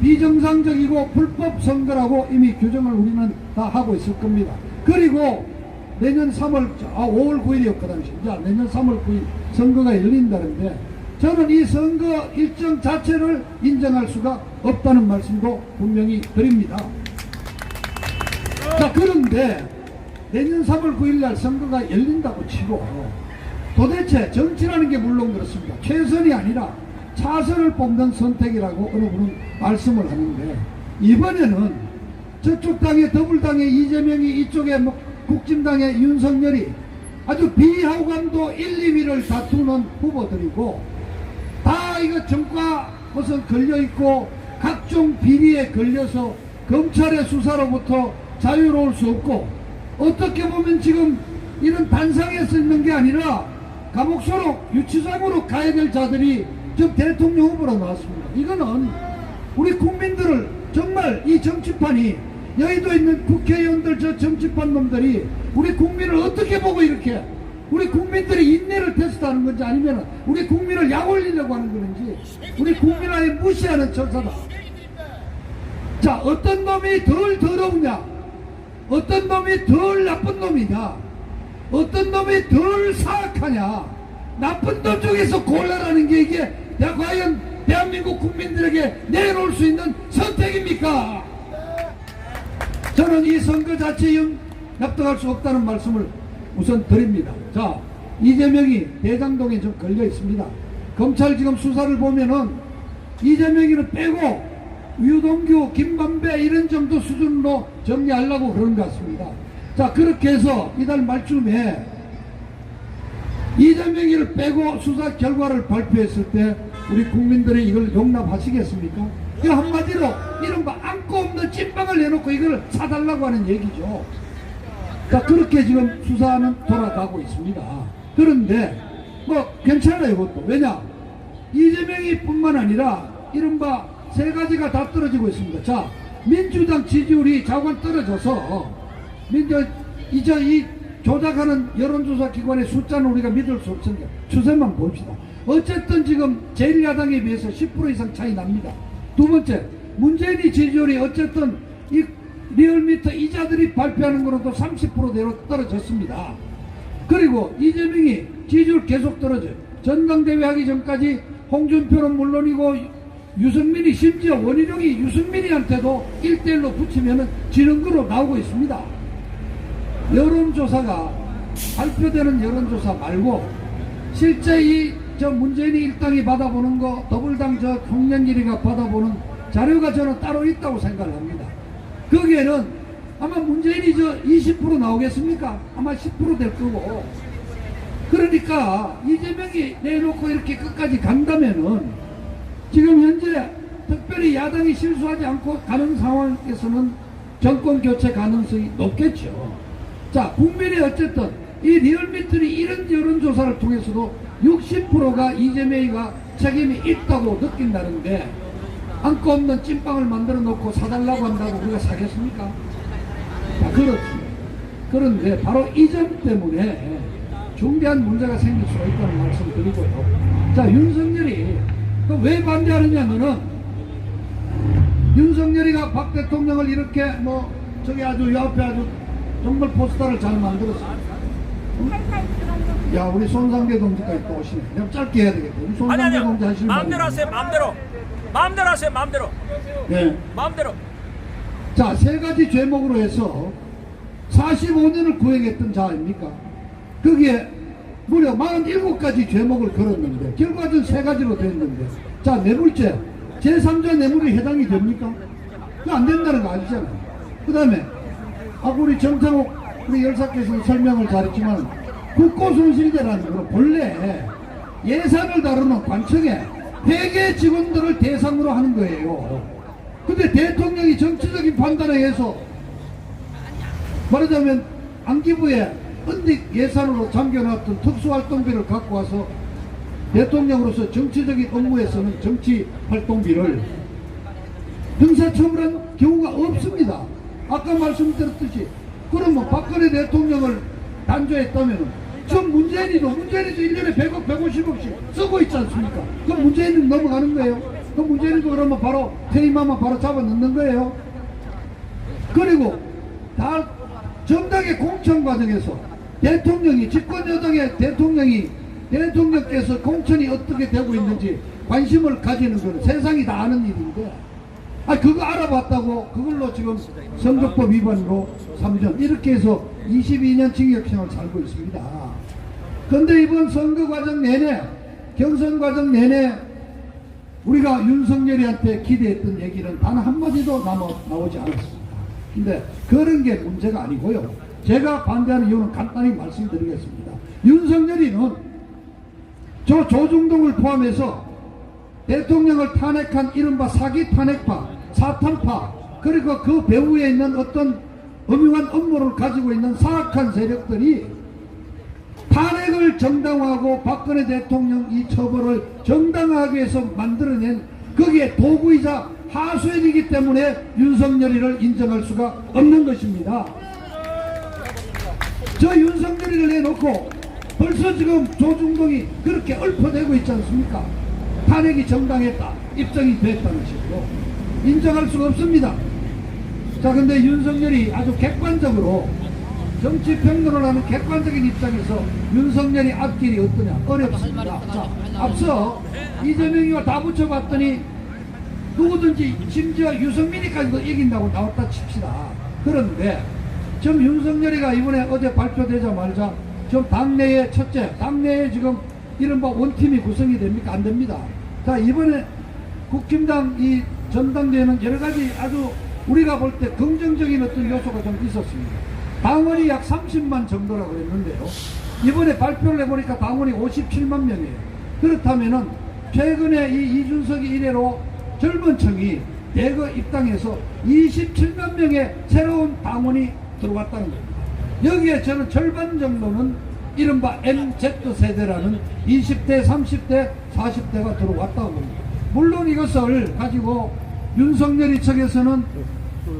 비정상적이고 불법 선거라고 이미 규정을 우리는 다 하고 있을 겁니다. 그리고 내년 5월 9일이었거든요. 자, 내년 3월 9일 선거가 열린다는데 저는 이 선거 일정 자체를 인정할 수가 없다는 말씀도 분명히 드립니다. 자, 그런데 내년 3월 9일날 선거가 열린다고 치고 도대체 정치라는 게 물론 그렇습니다. 최선이 아니라 차선을 뽑는 선택이라고 어느 분은 말씀을 하는데, 이번에는 저쪽 당의 더불당의 이재명이, 이쪽에 국진당의 윤석열이 아주 비하감도 1, 2위를 다투는 후보들이고, 다 이거 정과 무슨 걸려있고 각종 비리에 걸려서 검찰의 수사로부터 자유로울 수 없고, 어떻게 보면 지금 이런 단상에 서 있는 게 아니라 감옥 소록 유치장으로 가야 될 자들이 지금 대통령 후보로 나왔습니다. 이거는 우리 국민들을 정말 이 정치판이, 여의도 있는 국회의원들 저 정치판 놈들이 우리 국민을 어떻게 보고 이렇게 우리 국민들이 인내를 테스트하는 건지, 아니면 우리 국민을 약 올리려고 하는 건지, 우리 국민을 아예 무시하는 처사다. 자, 어떤 놈이 덜 더러우냐, 어떤 놈이 덜 나쁜 놈이냐, 어떤 놈이 덜 사악하냐, 나쁜 놈 중에서 골라라는 게 이게 과연 대한민국 국민들에게 내놓을 수 있는 선택입니까? 저는 이 선거 자체에 납득할 수 없다는 말씀을 우선 드립니다. 자, 이재명이 대장동에 좀 걸려 있습니다. 검찰 지금 수사를 보면은 이재명이를 빼고 유동규, 김만배 이런 정도 수준으로 정리하려고 그런 것 같습니다. 자, 그렇게 해서 이달 말쯤에 이재명이를 빼고 수사 결과를 발표했을 때 우리 국민들이 이걸 용납하시겠습니까? 이 한마디로 이른바 안고 없는 찐빵을 내놓고 이걸 사달라고 하는 얘기죠. 자, 그렇게 지금 수사는 돌아가고 있습니다. 그런데 뭐 괜찮아요. 그것도. 왜냐? 이재명이 뿐만 아니라 이른바 세 가지가 다 떨어지고 있습니다. 자, 민주당 지지율이 자관 떨어져서 이제 이 조작하는 여론조사 기관의 숫자는 우리가 믿을 수 없으니까 추세만 봅시다. 어쨌든 지금 제1야당에 비해서 10% 이상 차이 납니다. 두 번째, 문재인이 지지율이 어쨌든 이 리얼미터 이자들이 발표하는 거로도 30%대로 떨어졌습니다. 그리고 이재명이 지지율 계속 떨어져요. 전당대회 하기 전까지 홍준표는 물론이고 유승민이, 심지어 원희룡이 유승민이한테도 1대1로 붙이면 지는 거로 나오고 있습니다. 여론조사가 발표되는 여론조사 말고 실제 저 문재인이 일당이 받아보는 거, 더불당 저 홍영길이가 받아보는 자료가 저는 따로 있다고 생각을 합니다. 거기에는 아마 문재인이 저 20% 나오겠습니까? 아마 10% 될 거고. 그러니까 이재명이 내놓고 이렇게 끝까지 간다면은 지금 현재 특별히 야당이 실수하지 않고 가는 상황에서는 정권 교체 가능성이 높겠죠. 자, 국민이 어쨌든 이 리얼미터리 이런 여론조사를 통해서도 60%가 이재명이가 책임이 있다고 느낀다는데 안고 없는 찐빵을 만들어 놓고 사달라고 한다고 우리가 사겠습니까? 자, 그렇지. 그런데 바로 이 점 때문에 중대한 문제가 생길 수가 있다는 말씀을 드리고요. 자, 윤석열이 왜 반대하느냐면은 윤석열이가 박 대통령을 이렇게 뭐 저기 아주 옆에 아주 정말 포스터를 잘 만들었어요. 야, 우리 손상대 동지까지 또 오시네. 내가 짧게 해야 되겠다. 우리 손상대 동지 하시는 마음대로 하세요. 마음대로 하세요. 마음대로. 네. 마음대로. 자, 세 가지 죄목으로 해서 45년을 구행했던 자 아닙니까? 거기에 무려 47가지 죄목을 걸었는데 결과는 세 가지로 됐는데, 자, 뇌물죄 제3자 뇌물이 해당이 됩니까? 그거 안 된다는 거 아시잖아요. 그 다음에 우리 정창욱 우리 열사께서 설명을 잘했지만 국고손실죄라는 거 본래 예산을 다루는 관청에 회계 직원들을 대상으로 하는 거예요. 근데 대통령이 정치적인 판단에 의해서 말하자면 안기부에 은닉 예산으로 잠겨놨던 특수활동비를 갖고 와서 대통령으로서 정치적인 업무에서는 정치활동비를 형사처벌한 경우가 없습니다. 아까 말씀드렸듯이 그러면 박근혜 대통령을 단죄했다면 전 문재인이도 1년에 100억 150억씩 쓰고 있지 않습니까? 그럼 문재인은 넘어가는 거예요. 그럼 문재인도 그러면 바로 퇴임하면 바로 잡아넣는 거예요. 그리고 다 정당의 공천 과정에서 대통령이 집권여당의 대통령께서 공천이 어떻게 되고 있는지 관심을 가지는 것은 세상이 다 아는 일인데 그거 알아봤다고 그걸로 지금 선거법 위반으로 3년 이렇게 해서 22년 징역형을 살고 있습니다. 그런데 이번 선거 과정 내내 경선 과정 내내 우리가 윤석열이한테 기대했던 얘기는 단 한마디도 나오지 않았습니다. 근데 그런 게 문제가 아니고요. 제가 반대하는 이유는 간단히 말씀드리겠습니다. 윤석열이는 저 조중동을 포함해서 대통령을 탄핵한 이른바 사기 탄핵파, 사탄파, 그리고 그 배후에 있는 어떤 엄중한 업무를 가지고 있는 사악한 세력들이 탄핵을 정당화하고 박근혜 대통령 이 처벌을 정당화하기 위해서 만들어낸 거기에 도구이자 하수인이기 때문에 윤석열이를 인정할 수가 없는 것입니다. 저 윤석열이를 내놓고 벌써 지금 조중동이 그렇게 얽혀대고 있지 않습니까? 탄핵이 정당했다, 입증이 됐다는 식으로 인정할 수가 없습니다. 자, 근데 윤석열이 아주 객관적으로 정치평론을 하는 객관적인 입장에서 윤석열이 앞길이 어떠냐? 어렵습니다. 자, 앞서 이재명이와 다 붙여봤더니 누구든지 심지어 유승민이까지도 이긴다고 나왔다 칩시다. 그런데 지금 윤석열이가 이번에 어제 발표되자마자 지금 당내에 첫째, 당내에 지금 이른바 원팀이 구성이 됩니까? 안 됩니다. 자, 이번에 국힘당 이 전당대회는 여러 가지 아주 우리가 볼 때 긍정적인 어떤 요소가 좀 있었습니다. 당원이 약 30만 정도라고 그랬는데요. 이번에 발표를 해보니까 당원이 57만 명이에요. 그렇다면은 최근에 이 이준석이 이래로 젊은 층이 대거 입당해서 27만 명의 새로운 당원이 들어왔다는 겁니다. 여기에 저는 절반 정도는 이른바 MZ세대라는 20대, 30대, 40대가 들어왔다고 봅니다. 물론 이것을 가지고 윤석열이 측에서는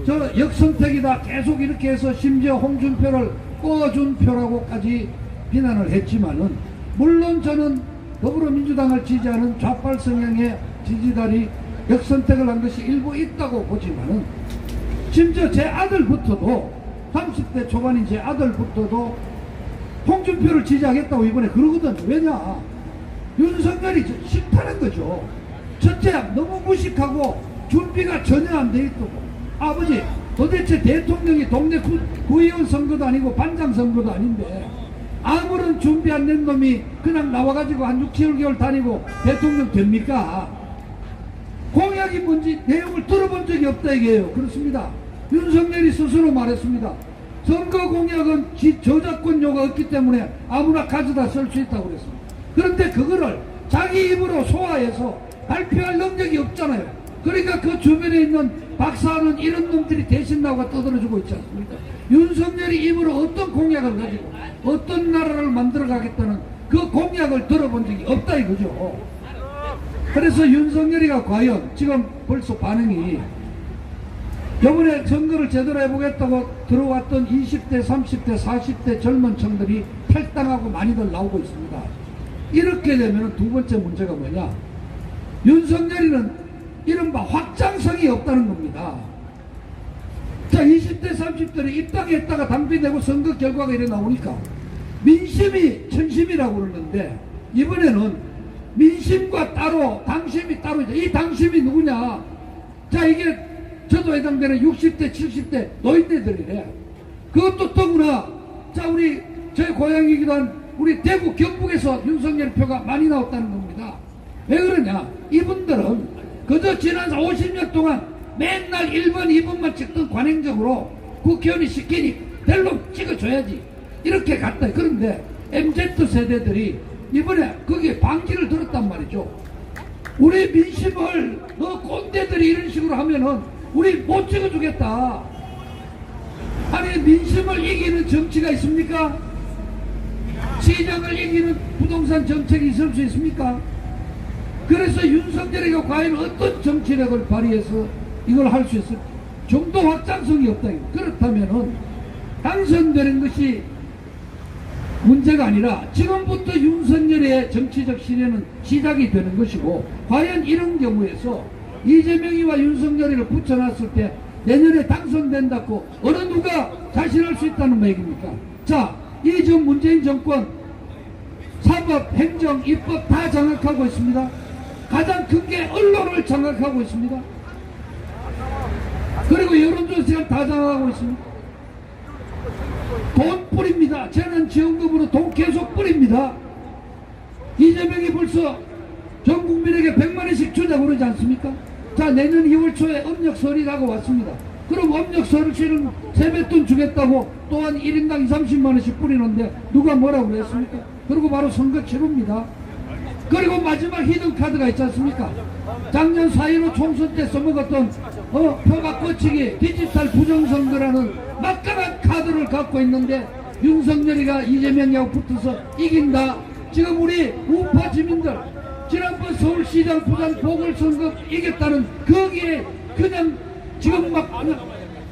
저 역선택이다 계속 이렇게 해서 심지어 홍준표를 꺼준 표라고까지 비난을 했지만은, 물론 저는 더불어민주당을 지지하는 좌빨 성향의 지지자들이 역선택을 한 것이 일부 있다고 보지만은, 심지어 제 아들부터도 30대 초반인 제 아들부터도 홍준표를 지지하겠다고 이번에 그러거든. 왜냐, 윤석열이 싫다는 거죠. 첫째, 너무 무식하고 준비가 전혀 안 돼 있고, 아버지 도대체 대통령이 동네 구의원 선거도 아니고 반장 선거도 아닌데 아무런 준비 안 된 놈이 그냥 나와가지고 한 6, 7개월 다니고 대통령 됩니까? 공약이 뭔지 내용을 들어본 적이 없다 이게요. 그렇습니다. 윤석열이 스스로 말했습니다. 선거 공약은 저작권료가 없기 때문에 아무나 가져다 쓸 수 있다고 그랬습니다. 그런데 그거를 자기 입으로 소화해서 발표할 능력이 없잖아요. 그러니까 그 주변에 있는 박사하는 이런 놈들이 대신 나와 떠들어주고 있지 않습니까? 윤석열이 입으로 어떤 공약을 가지고 어떤 나라를 만들어 가겠다는 그 공약을 들어본 적이 없다 이거죠. 그래서 윤석열이가 과연 지금 벌써 반응이, 이번에 선거를 제대로 해보겠다고 들어왔던 20대, 30대, 40대 젊은 층들이 탈당하고 많이들 나오고 있습니다. 이렇게 되면 두 번째 문제가 뭐냐, 윤석열이는 이른바 확장성이 없다는 겁니다. 자, 20대, 30대는 입당했다가 당비되고 선거 결과가 이래 나오니까 민심이 천심이라고 그러는데, 이번에는 민심과 따로 당심이 따로 있다. 이 당심이 누구냐? 자, 이게 저도 해당되는 60대, 70대 노인네들이래. 그것도 더구나, 자, 우리 저희 고향이기도 한 우리 대구 경북에서 윤석열 표가 많이 나왔다는 겁니다. 왜 그러냐? 이분들은 그저 지난 50년 동안 맨날 1번, 2번만 찍던 관행적으로 국회의원이 시키니 벨로 찍어줘야지 이렇게 갔다. 그런데 MZ세대들이 이번에 거기에 반기를 들었단 말이죠. 우리 민심을 너 꼰대들이 이런 식으로 하면은 우리 못 찍어주겠다. 아니, 민심을 이기는 정치가 있습니까? 시장을 이기는 부동산 정책이 있을 수 있습니까? 그래서 윤석열이가 과연 어떤 정치력을 발휘해서 이걸 할 수 있을까? 정도 확장성이 없다. 그렇다면은 당선되는 것이 문제가 아니라 지금부터 윤석열의 정치적 시대는 시작이 되는 것이고, 과연 이런 경우에서 이재명이와 윤석열이를 붙여놨을 때 내년에 당선된다고 어느 누가 자신할 수 있다는 얘기입니까? 자, 이 전 문재인 정권 사법, 행정, 입법 다 장악하고 있습니다. 가장 큰 게 언론을 장악하고 있습니다. 그리고 여론조사를 다 장악하고 있습니다. 돈 뿌립니다. 재난지원금으로 돈 계속 뿌립니다. 이재명이 벌써 전 국민에게 100만원씩 주자고 그러지 않습니까? 자, 내년 2월 초에 업력설이라고 왔습니다. 그럼 업력설을 실은 세뱃돈 주겠다고 또한 1인당 20, 30만원씩 뿌리는데 누가 뭐라고 그랬습니까? 그리고 바로 선거 치릅니다. 그리고 마지막 히든카드가 있지 않습니까? 작년 4.15 총선 때 써먹었던 표가 꽂히기 디지털 부정선거라는 막강한 카드를 갖고 있는데, 윤석열이가 이재명하고 붙어서 이긴다. 지금 우리 우파 주민들 지난번 서울시장 부산 보궐선거 이겼다는 거기에 그냥 지금 막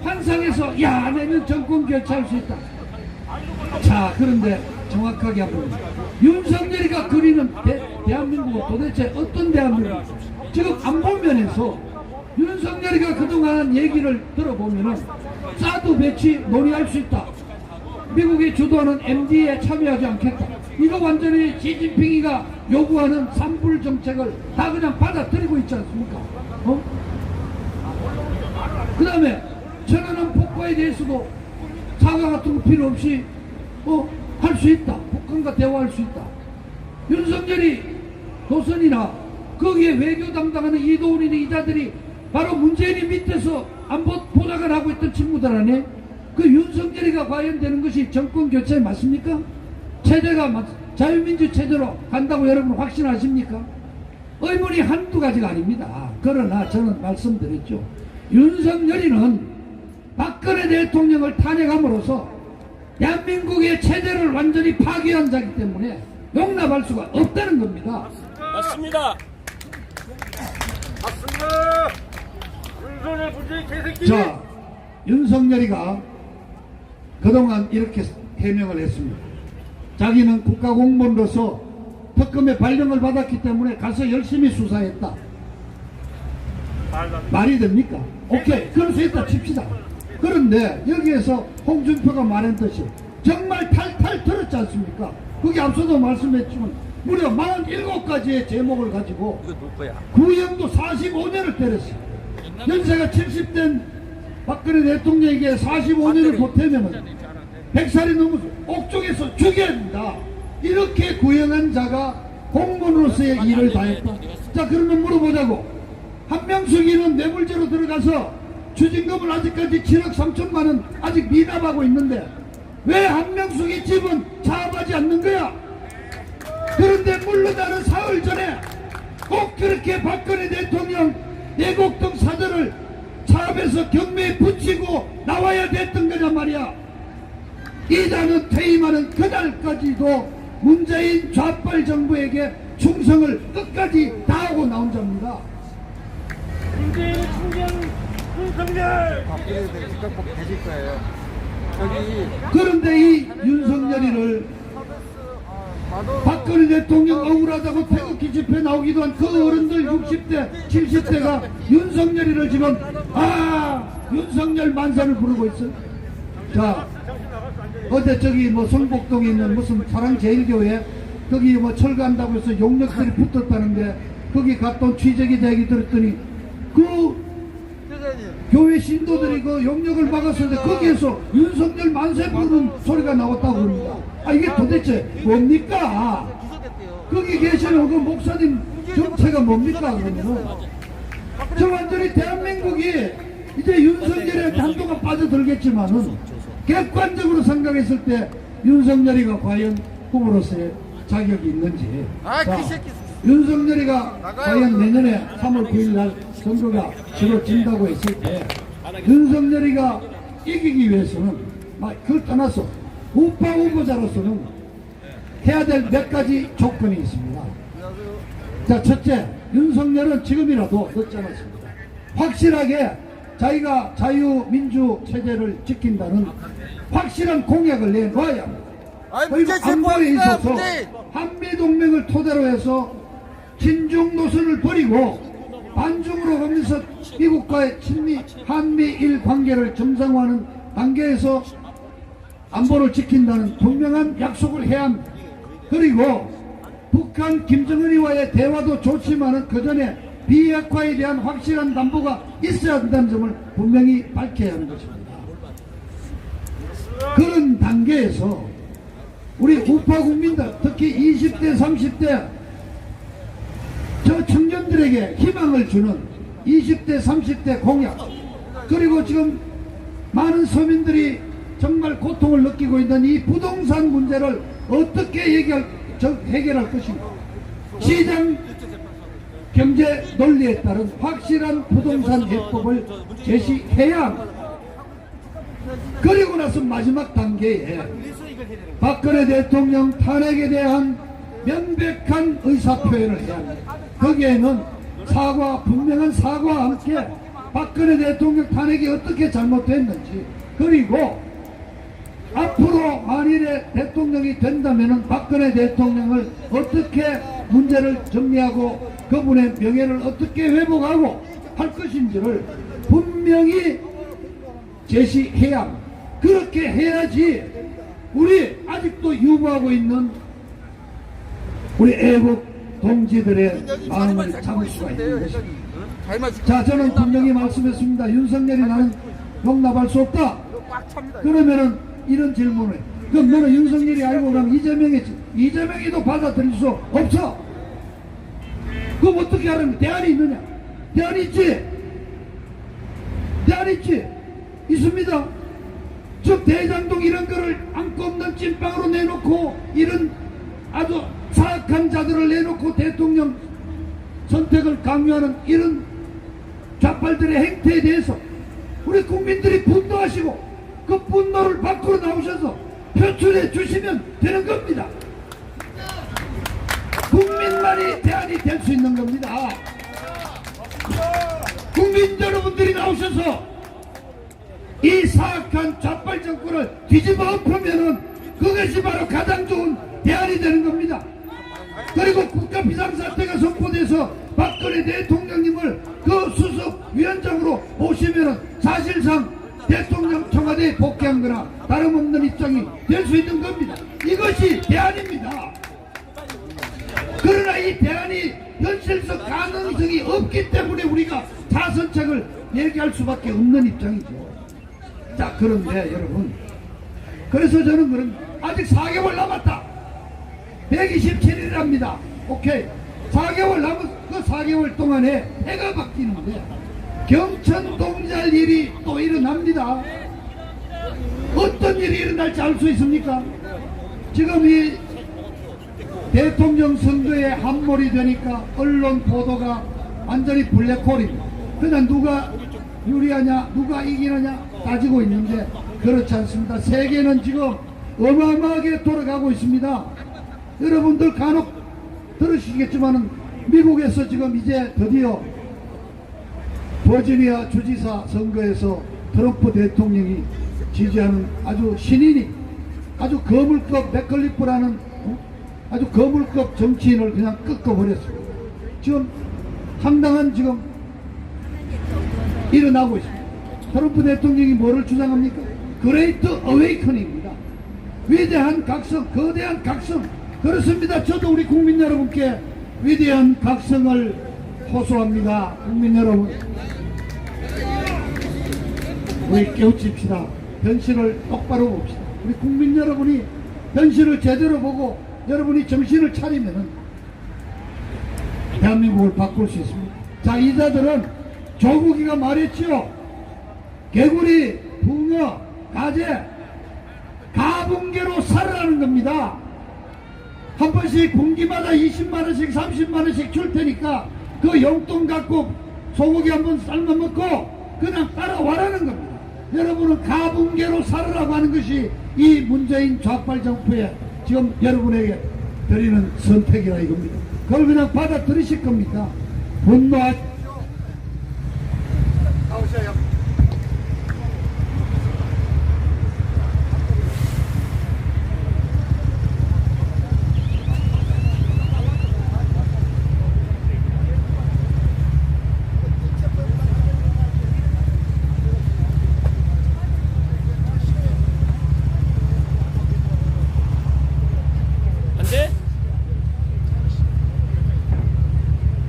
환상해서 야, 내년 정권 교체할 수 있다. 자, 그런데 정확하게 한번 윤석열이가 그리는 대한민국은 도대체 어떤 대한민국? 지금 안보면에서 윤석열이가 그동안 얘기를 들어보면은 사드 배치 논의할 수 있다. 미국이 주도하는 MD에 참여하지 않겠다. 이거 완전히 시진핑이가 요구하는 산불 정책을 다 그냥 받아들이고 있지 않습니까? 그 다음에 천안함 폭파에 대해서도 사과 같은 거 필요 없이 할 수 있다. 북한과 대화할 수 있다. 윤석열이 조선이나 거기에 외교 담당하는 이도훈이나 이자들이 바로 문재인이 밑에서 안보 보좌관 하고 있던 친구들 아니에요? 그 윤석열이가 과연 되는 것이 정권 교체 맞습니까? 체제가 자유민주 체제로 간다고 여러분 확신하십니까? 의문이 한두 가지가 아닙니다. 그러나 저는 말씀드렸죠. 윤석열이는 박근혜 대통령을 탄핵함으로써 대한민국의 체제를 완전히 파괴한 자이기 때문에 용납할 수가 없다는 겁니다. 맞습니다. 자, 윤석열이가 그동안 이렇게 해명을 했습니다. 자기는 국가공무원으로서 특검의 발령을 받았기 때문에 가서 열심히 수사했다. 말이 됩니까? 오케이, 그럴 수 있다 칩시다. 그런데 여기에서 홍준표가 말했듯이 정말 탈탈 들었지 않습니까? 거기 앞서도 말씀했지만 무려 47가지의 제목을 가지고 구형도 45년을 때렸어요. 연세가 70된 박근혜 대통령에게 45년을 보태면 100살이 넘어서 옥중에서 죽여야 된다. 이렇게 구형한 자가 공무원으로서의 일을 다했다. 자, 그러면 물어보자고. 한명숙이는 뇌물죄로 들어가서 추징금을 아직까지 7억 3천만 원 아직 미납하고 있는데 왜 한명숙이 집은 차압하지 않는 거야? 그런데 물러나는 사흘 전에 꼭 그렇게 박근혜 대통령 내곡 등 사절을 차압해서 경매에 붙이고 나와야 됐던 거냐 말이야. 이자는 퇴임하는 그날까지도 문재인 좌빨 정부에게 충성을 끝까지 다하고 나온 자입니다. 문재인 충성 윤석열. 그런데 이 윤석열이를 박근혜 대통령 억울하다고 태극기 집회 나오기도 한 그 어른들 60대 70대가 윤석열이를 지금 윤석열 만세를 부르고 있어. 자, 어제 저기 뭐 성북동에 있는 무슨 사랑제일교회 거기 뭐 철거한다고 해서 용역들이 붙었다는데 거기 갔다 온 취재기자 얘기 들었더니 그 교회 신도들이 그 용역을 막았었는데 거기에서 윤석열 만세 부르는 소리가 나왔다고 합니다. 이게 도대체 뭡니까? 거기 계시는 그 목사님 정체가 뭡니까? 그러면은 저 완전히 대한민국이 이제 윤석열의 단도가 빠져들겠지만은 객관적으로 생각했을 때 윤석열이가 과연 후보로서의 자격이 있는지. 자, 윤석열이가 과연 내년에 3월 9일 날 선거가 치러진다고 했을 때 윤석열이가 이기기 위해서는 그걸 떠나서 우파 후보자로서는 해야 될 몇 가지 조건이 있습니다. 자, 첫째, 윤석열은 지금이라도 늦지 않았습니다. 확실하게 자기가 자유민주 체제를 지킨다는 확실한 공약을 내놓아야 합니다. 그리고 안보에 있어서 한미동맹을 토대로 해서 친중 노선을 버리고 반중으로 가면서 미국과의 친미 한미일 관계를 정상화하는 단계에서 안보를 지킨다는 분명한 약속을 해야 합니다. 그리고 북한 김정은이와의 대화도 좋지만은 그 전에 비핵화에 대한 확실한 담보가 있어야 한다는 점을 분명히 밝혀야 하는 것입니다. 그런 단계에서 우리 우파 국민들, 특히 20대, 30대 저 청년들에게 희망을 주는 20대, 30대 공약, 그리고 지금 많은 서민들이 정말 고통을 느끼고 있는 이 부동산 문제를 어떻게 해결할 것인가. 시장 경제 논리에 따른 확실한 부동산 해법을 제시해야 합니다. 그리고 나서 마지막 단계에 박근혜 대통령 탄핵에 대한 명백한 의사표현을 해야 합니다. 거기에는 분명한 사과와 함께 박근혜 대통령 탄핵이 어떻게 잘못됐는지, 그리고 앞으로 만일에 대통령이 된다면 박근혜 대통령을 어떻게 문제를 정리하고 그분의 명예를 어떻게 회복하고 할 것인지를 분명히 제시해야 합니다. 그렇게 해야지 우리 아직도 유보하고 있는 우리 애국 동지들의 마음을 잡을 수가 있는 것입니다. 자, 저는 분명히 말씀했습니다. 윤석열이 나는 용납할 수 없다. 그러면은 이런 질문을, 그럼 너는 윤석열이 알고 그러면 이재명이도 받아들일 수 없어. 그럼 어떻게 하려면 대안이 있느냐? 대안이 있지. 대안이 있지. 있습니다. 즉 대장동 이런 거를 안고 없는 찐빵으로 내놓고 이런 아주 사악한 자들을 내놓고 대통령 선택을 강요하는 이런 좌빨들의 행태에 대해서 우리 국민들이 분노하시고 그 분노를 밖으로 나오셔서 표출해 주시면 되는 겁니다. 국민만이 대안이 될 수 있는 겁니다. 국민 여러분들이 나오셔서 이 사악한 좌빨 정권을 뒤집어 엎으면은 그것이 바로 가장 좋은 대안이 되는 겁니다. 그리고 국가 비상사태가 선포돼서 박근혜 대통령님을 그 수석위원장으로 모시면은 사실상 대통령 청와대에 복귀한 거나 다름없는 입장이 될 수 있는 겁니다. 이것이 대안입니다. 그러나 이 대안이 현실적 가능성이 없기 때문에 우리가 자선책을 얘기할 수밖에 없는 입장이죠. 자, 그런데 여러분, 그래서 저는 그런 아직 4개월 남았다. 127일이랍니다. 오케이. 4개월 남은 그 4개월 동안에 해가 바뀌는데 경천 동잘 일이 또 일어납니다. 어떤 일이 일어날지 알 수 있습니까? 지금 이 대통령 선거에 함몰이 되니까 언론 보도가 완전히 블랙홀입니다. 그냥 누가 유리하냐 누가 이기느냐 따지고 있는데 그렇지 않습니다. 세계는 지금 어마어마하게 돌아가고 있습니다. 여러분들 간혹 들으시겠지만 미국에서 지금 이제 드디어 버지니아 주지사 선거에서 트럼프 대통령이 지지하는 아주 신인이 아주 거물급 맥컬리프라는 아주 거물급 정치인을 그냥 꺾어버렸습니다. 지금 상당한 지금 일어나고 있습니다. 트럼프 대통령이 뭐를 주장합니까? 그레이트 어웨이커닝입니다. 위대한 각성, 거대한 각성. 그렇습니다. 저도 우리 국민 여러분께 위대한 각성을 호소합니다. 국민 여러분, 우리 깨우칩시다. 현실을 똑바로 봅시다. 우리 국민 여러분이 현실을 제대로 보고 여러분이 정신을 차리면은 대한민국을 바꿀 수 있습니다. 자, 이자들은 조국이가 말했지요. 개구리, 붕어, 가재, 가분개로 살아라는 겁니다. 한 번씩 분기마다 20만원씩 30만원씩 줄 테니까 그 용돈 갖고 소고기 한번 삶아 먹고 그냥 따라와라는 겁니다. 여러분은 가분개로 살아라고 하는 것이 이 문재인 좌빨 정부에 지금 여러분에게 드리는 선택이라 이겁니다. 그걸 그냥 받아들이실 겁니까? 분노하지 나오셔요. 안 돼?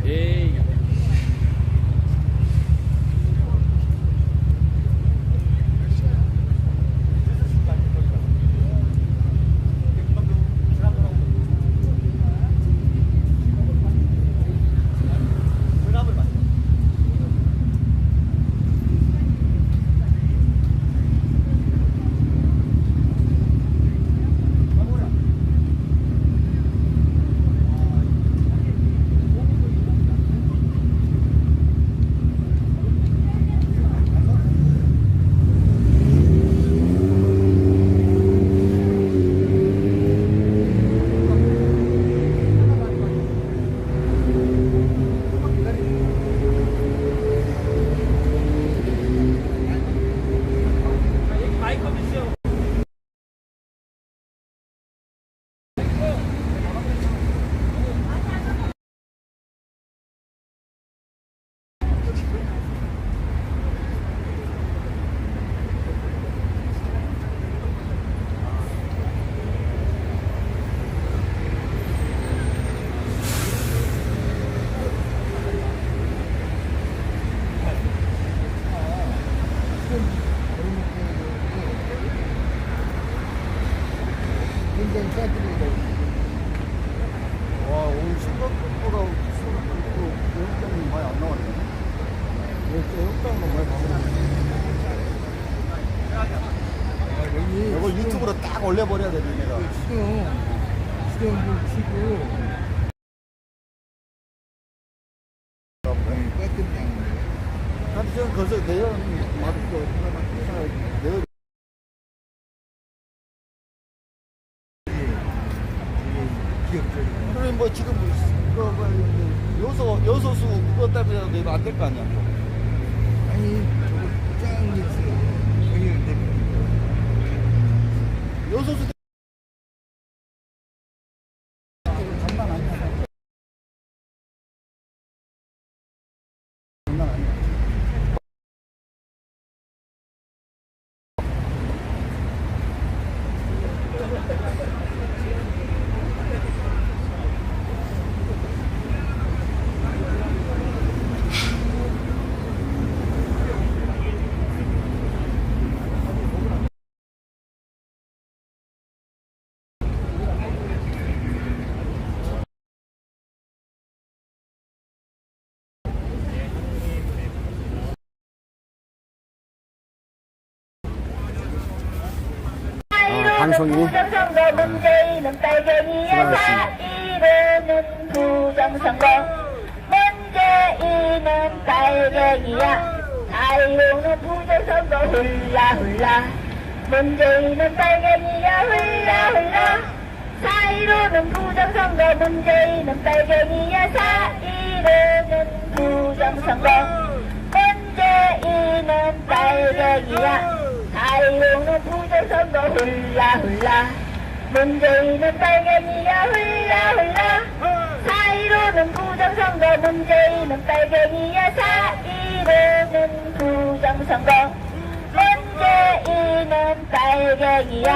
에이. 와, 오늘 생각보다 영장이 많이 안 나왔네. 영장만 많이 나왔네. 이거 유튜브로 딱 올려버려야 돼, 내가. 수경 치고. 한편 거기서 내연 맞고 내연 뭐 지금 요소수 그것 때문에 이거 안 될 거 아니야. 아니 저거 짱 요소수 방송이 부정선거 문재인은 빨갱이야. 사이로는 부정선거 문재인은 빨갱이야. 사이로는 부정선거 훌라훌라 문재인은 빨갱이야. 훌라훌라 사이로는 부정선거 문재인은 빨갱이야. 사이로는 부정선거 문재인은 빨갱이야. 사이로는 부정선거 훌라훌라 문재인은 빨갱이야. 훌라훌라 사이로는 부정선거 문재인은 빨갱이야. 사이로는 부정선거 문재인은 빨갱이야.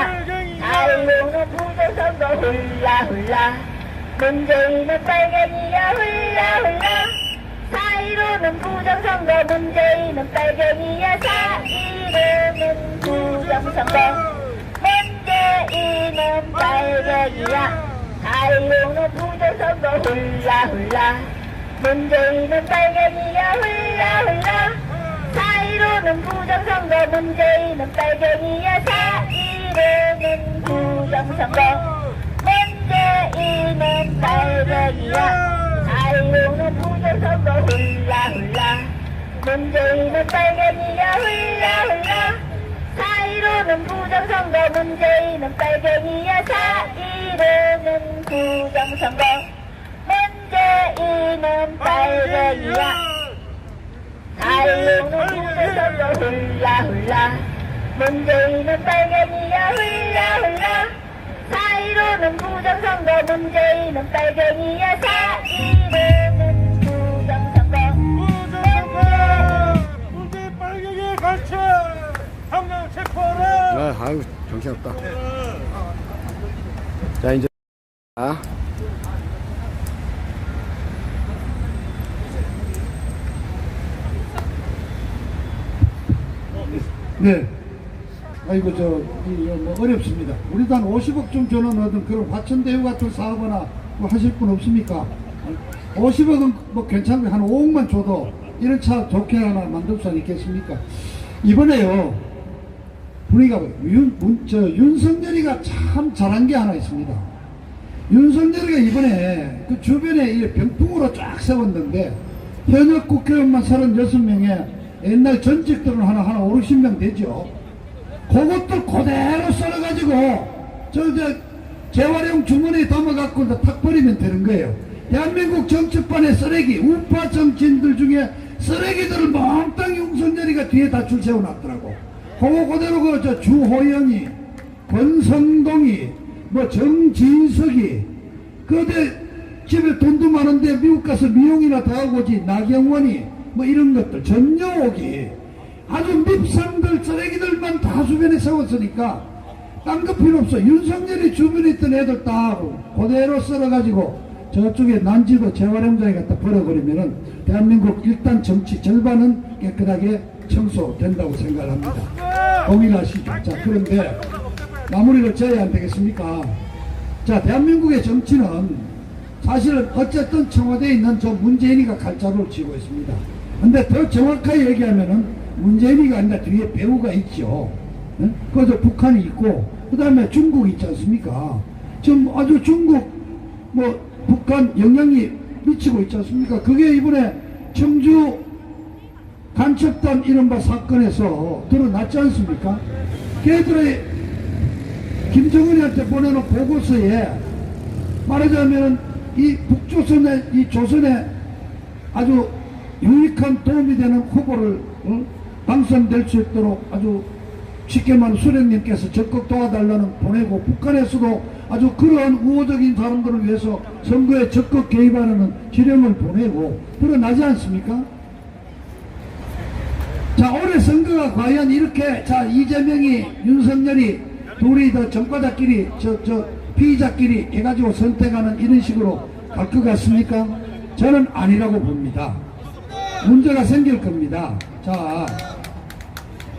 사이로는 부정선거 훌라훌라 문재인은 빨갱이야. 훌라훌라 사이로는 부정선거 문재인은 빨갱이야. 사이로는 부정선거 문재인은 빨갱이야. 사이로는 부정선거 훌라훌라 문재인은 빨갱이야. 훌라훌라 사이로는 부정선거 문재인은 빨갱이야. 사이로는 부정선거 문재인은 빨갱이야. 사이로는 부정선거 훌라훌라 문재인은 빨갱이야. 훌라훌라 사이로는 부정선거 문재인은 빨갱이야. 사이로는 부정선거 문재인은 빨갱이야. 사이로는 부정선거 훌라훌라 문재인은 빨갱이야. 훌라훌라 사이로는 부정선거 문재인은 빨갱이야. 사이로는 부정선거 문재인 빨갱이 갈채 당장 체포하라. 아유 정신없다. 자 이제 네. 아이고 뭐 어렵습니다. 우리도 한 50억 좀 전원하던 그런 화천대유 같은 사업 하나 뭐 하실 분 없습니까? 50억은 뭐 괜찮고 한 5억만 줘도 이런 차 좋게 하나 만들 수 있겠습니까? 이번에요 분위기가 윤석열이가 참 잘한 게 하나 있습니다. 윤석열이가 이번에 그 주변에 이 병풍으로 쫙 세웠는데 현역 국회의원만 36명에 옛날 전직들은 하나 5, 60명 되죠. 그것들 그대로 썰어가지고 재활용 주머니에 담아갖고 탁 버리면 되는 거예요. 대한민국 정치판의 쓰레기, 우파 정치인들 중에 쓰레기들을 몽땅 윤석열이가 뒤에 다 줄 세워놨더라고. 그거 그대로 주호영이, 권성동이, 뭐 정진석이, 그대 집에 돈도 많은데 미국 가서 미용이나 더 하고 오지, 나경원이, 뭐 이런 것들, 전여옥이, 아주 밉상들, 쓰레기들만 다 주변에 세웠으니까 딴 거 필요 없어. 윤석열이 주변에 있던 애들 다 그대로 썰어가지고 저쪽에 난지도 재활용장에 갖다 버려버리면은 대한민국 일단 정치 절반은 깨끗하게 청소된다고 생각을 합니다. 동일하시죠. 자, 그런데 마무리를 지어야 안 되겠습니까? 자, 대한민국의 정치는 사실은 어쨌든 청와대에 있는 저 문재인이가 칼자루를 쥐고 있습니다. 근데 더 정확하게 얘기하면은 문재인이가 아니라 뒤에 배우가 있죠. 그저 북한이 있고 그 다음에 중국이 있지 않습니까? 지금 아주 중국 뭐 북한 영향이 미치고 있지 않습니까? 그게 이번에 청주 간첩단 이른바 사건에서 드러났지 않습니까? 걔들의 김정은이한테 보내놓은 보고서에 말하자면 이 북조선의 이 조선에 아주 유익한 도움이 되는 후보를 당선될 수 있도록 아주 쉽게 말하면 수령님께서 적극 도와달라는 보내고, 북한에서도 아주 그러한 우호적인 사람들을 위해서 선거에 적극 개입하는 지령을 보내고 드러나지 않습니까? 자, 올해 선거가 과연 이렇게, 자, 이재명이 윤석열이 둘이 더 전과자끼리 피의자끼리 해가지고 선택하는 이런 식으로 갈 것 같습니까? 저는 아니라고 봅니다. 문제가 생길 겁니다. 자,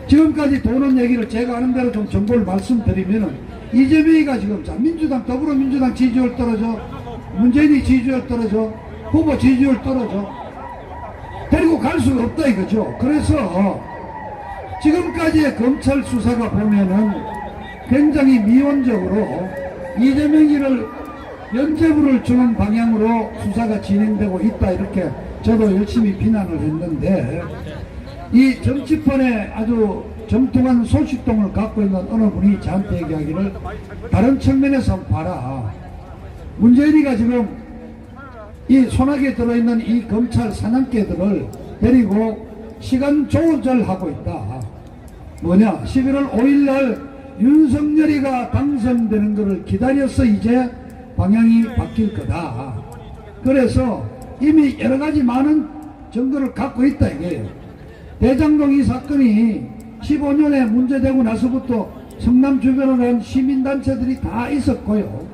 지금까지 도는 얘기를 제가 아는 대로 좀 정보를 말씀드리면은, 이재명이가 지금, 자, 민주당, 더불어민주당 지지율 떨어져, 문재인이 지지율 떨어져, 후보 지지율 떨어져, 데리고 갈 수가 없다 이거죠. 그래서 지금까지의 검찰 수사가 보면은 굉장히 미온적으로 이재명이를 면죄부를 주는 방향으로 수사가 진행되고 있다, 이렇게 저도 열심히 비난을 했는데, 이 정치판에 아주 정통한 소식통을 갖고 있는 어느 분이 저한테 얘기하기를, 다른 측면에서 봐라, 문재인이가 지금 이 손아귀에 들어있는 이 검찰 사냥개들을 데리고 시간 조절하고 있다. 뭐냐, 11월 5일날 윤석열이가 당선되는 것을 기다려서 이제 방향이 바뀔 거다. 그래서 이미 여러가지 많은 증거를 갖고 있다 이거예요. 대장동 이 사건이 15년에 문제되고 나서부터 성남 주변을 한 시민단체들이 다 있었고요.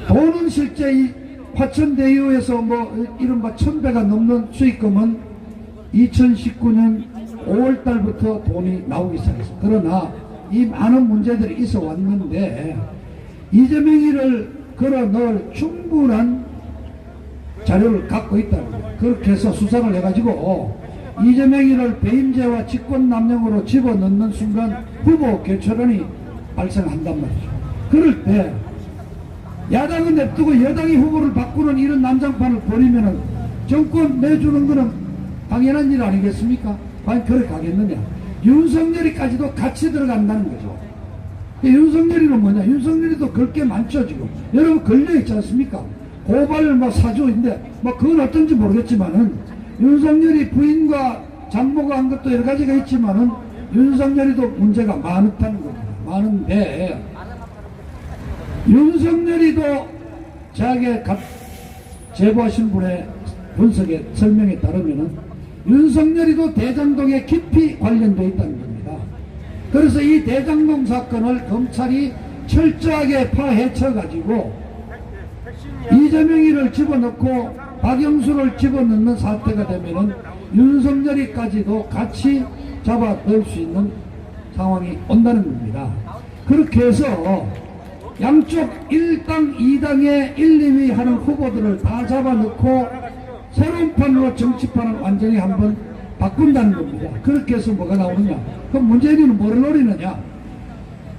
돈은 실제 이 화천대유에서 뭐 이른바 1000배가 넘는 수익금은 2019년 5월달부터 돈이 나오기 시작했어요. 그러나 이 많은 문제들이 있어 왔는데, 이재명이를 걸어 넣을 충분한 자료를 갖고 있다는 거예요. 그렇게 해서 수사를 해가지고 이재명이를 배임죄와 직권남용으로 집어넣는 순간 후보 교체론이 발생한단 말이죠. 그럴 때 야당은 냅두고 여당이 후보를 바꾸는 이런 난장판을 벌이면은 정권 내주는 거는 당연한 일 아니겠습니까? 과연 그렇게 가겠느냐? 윤석열이까지도 같이 들어간다는 거죠. 윤석열이는 뭐냐? 윤석열이도 걸 게 많죠 지금. 여러분 걸려있지 않습니까? 고발 뭐 사주인데 뭐 그건 어떤지 모르겠지만은, 윤석열이 부인과 장모가 한 것도 여러 가지가 있지만은 윤석열이도 문제가 많다는 겁니다. 많은데, 윤석열이도 자기의 제보하신 분의 분석에 설명에 따르면은 윤석열이도 대장동에 깊이 관련되어 있다는 겁니다. 그래서 이 대장동 사건을 검찰이 철저하게 파헤쳐 가지고 이재명이를 집어넣고 박영수를 집어넣는 사태가 되면은 윤석열이까지도 같이 잡아 넣을 수 있는 상황이 온다는 겁니다. 그렇게 해서 양쪽 1당 2당의 1, 2위 하는 후보들을 다 잡아넣고 새로운 판으로 정치판을 완전히 한번 바꾼다는 겁니다. 그렇게 해서 뭐가 나오느냐? 그럼 문재인이는 뭐를 노리느냐?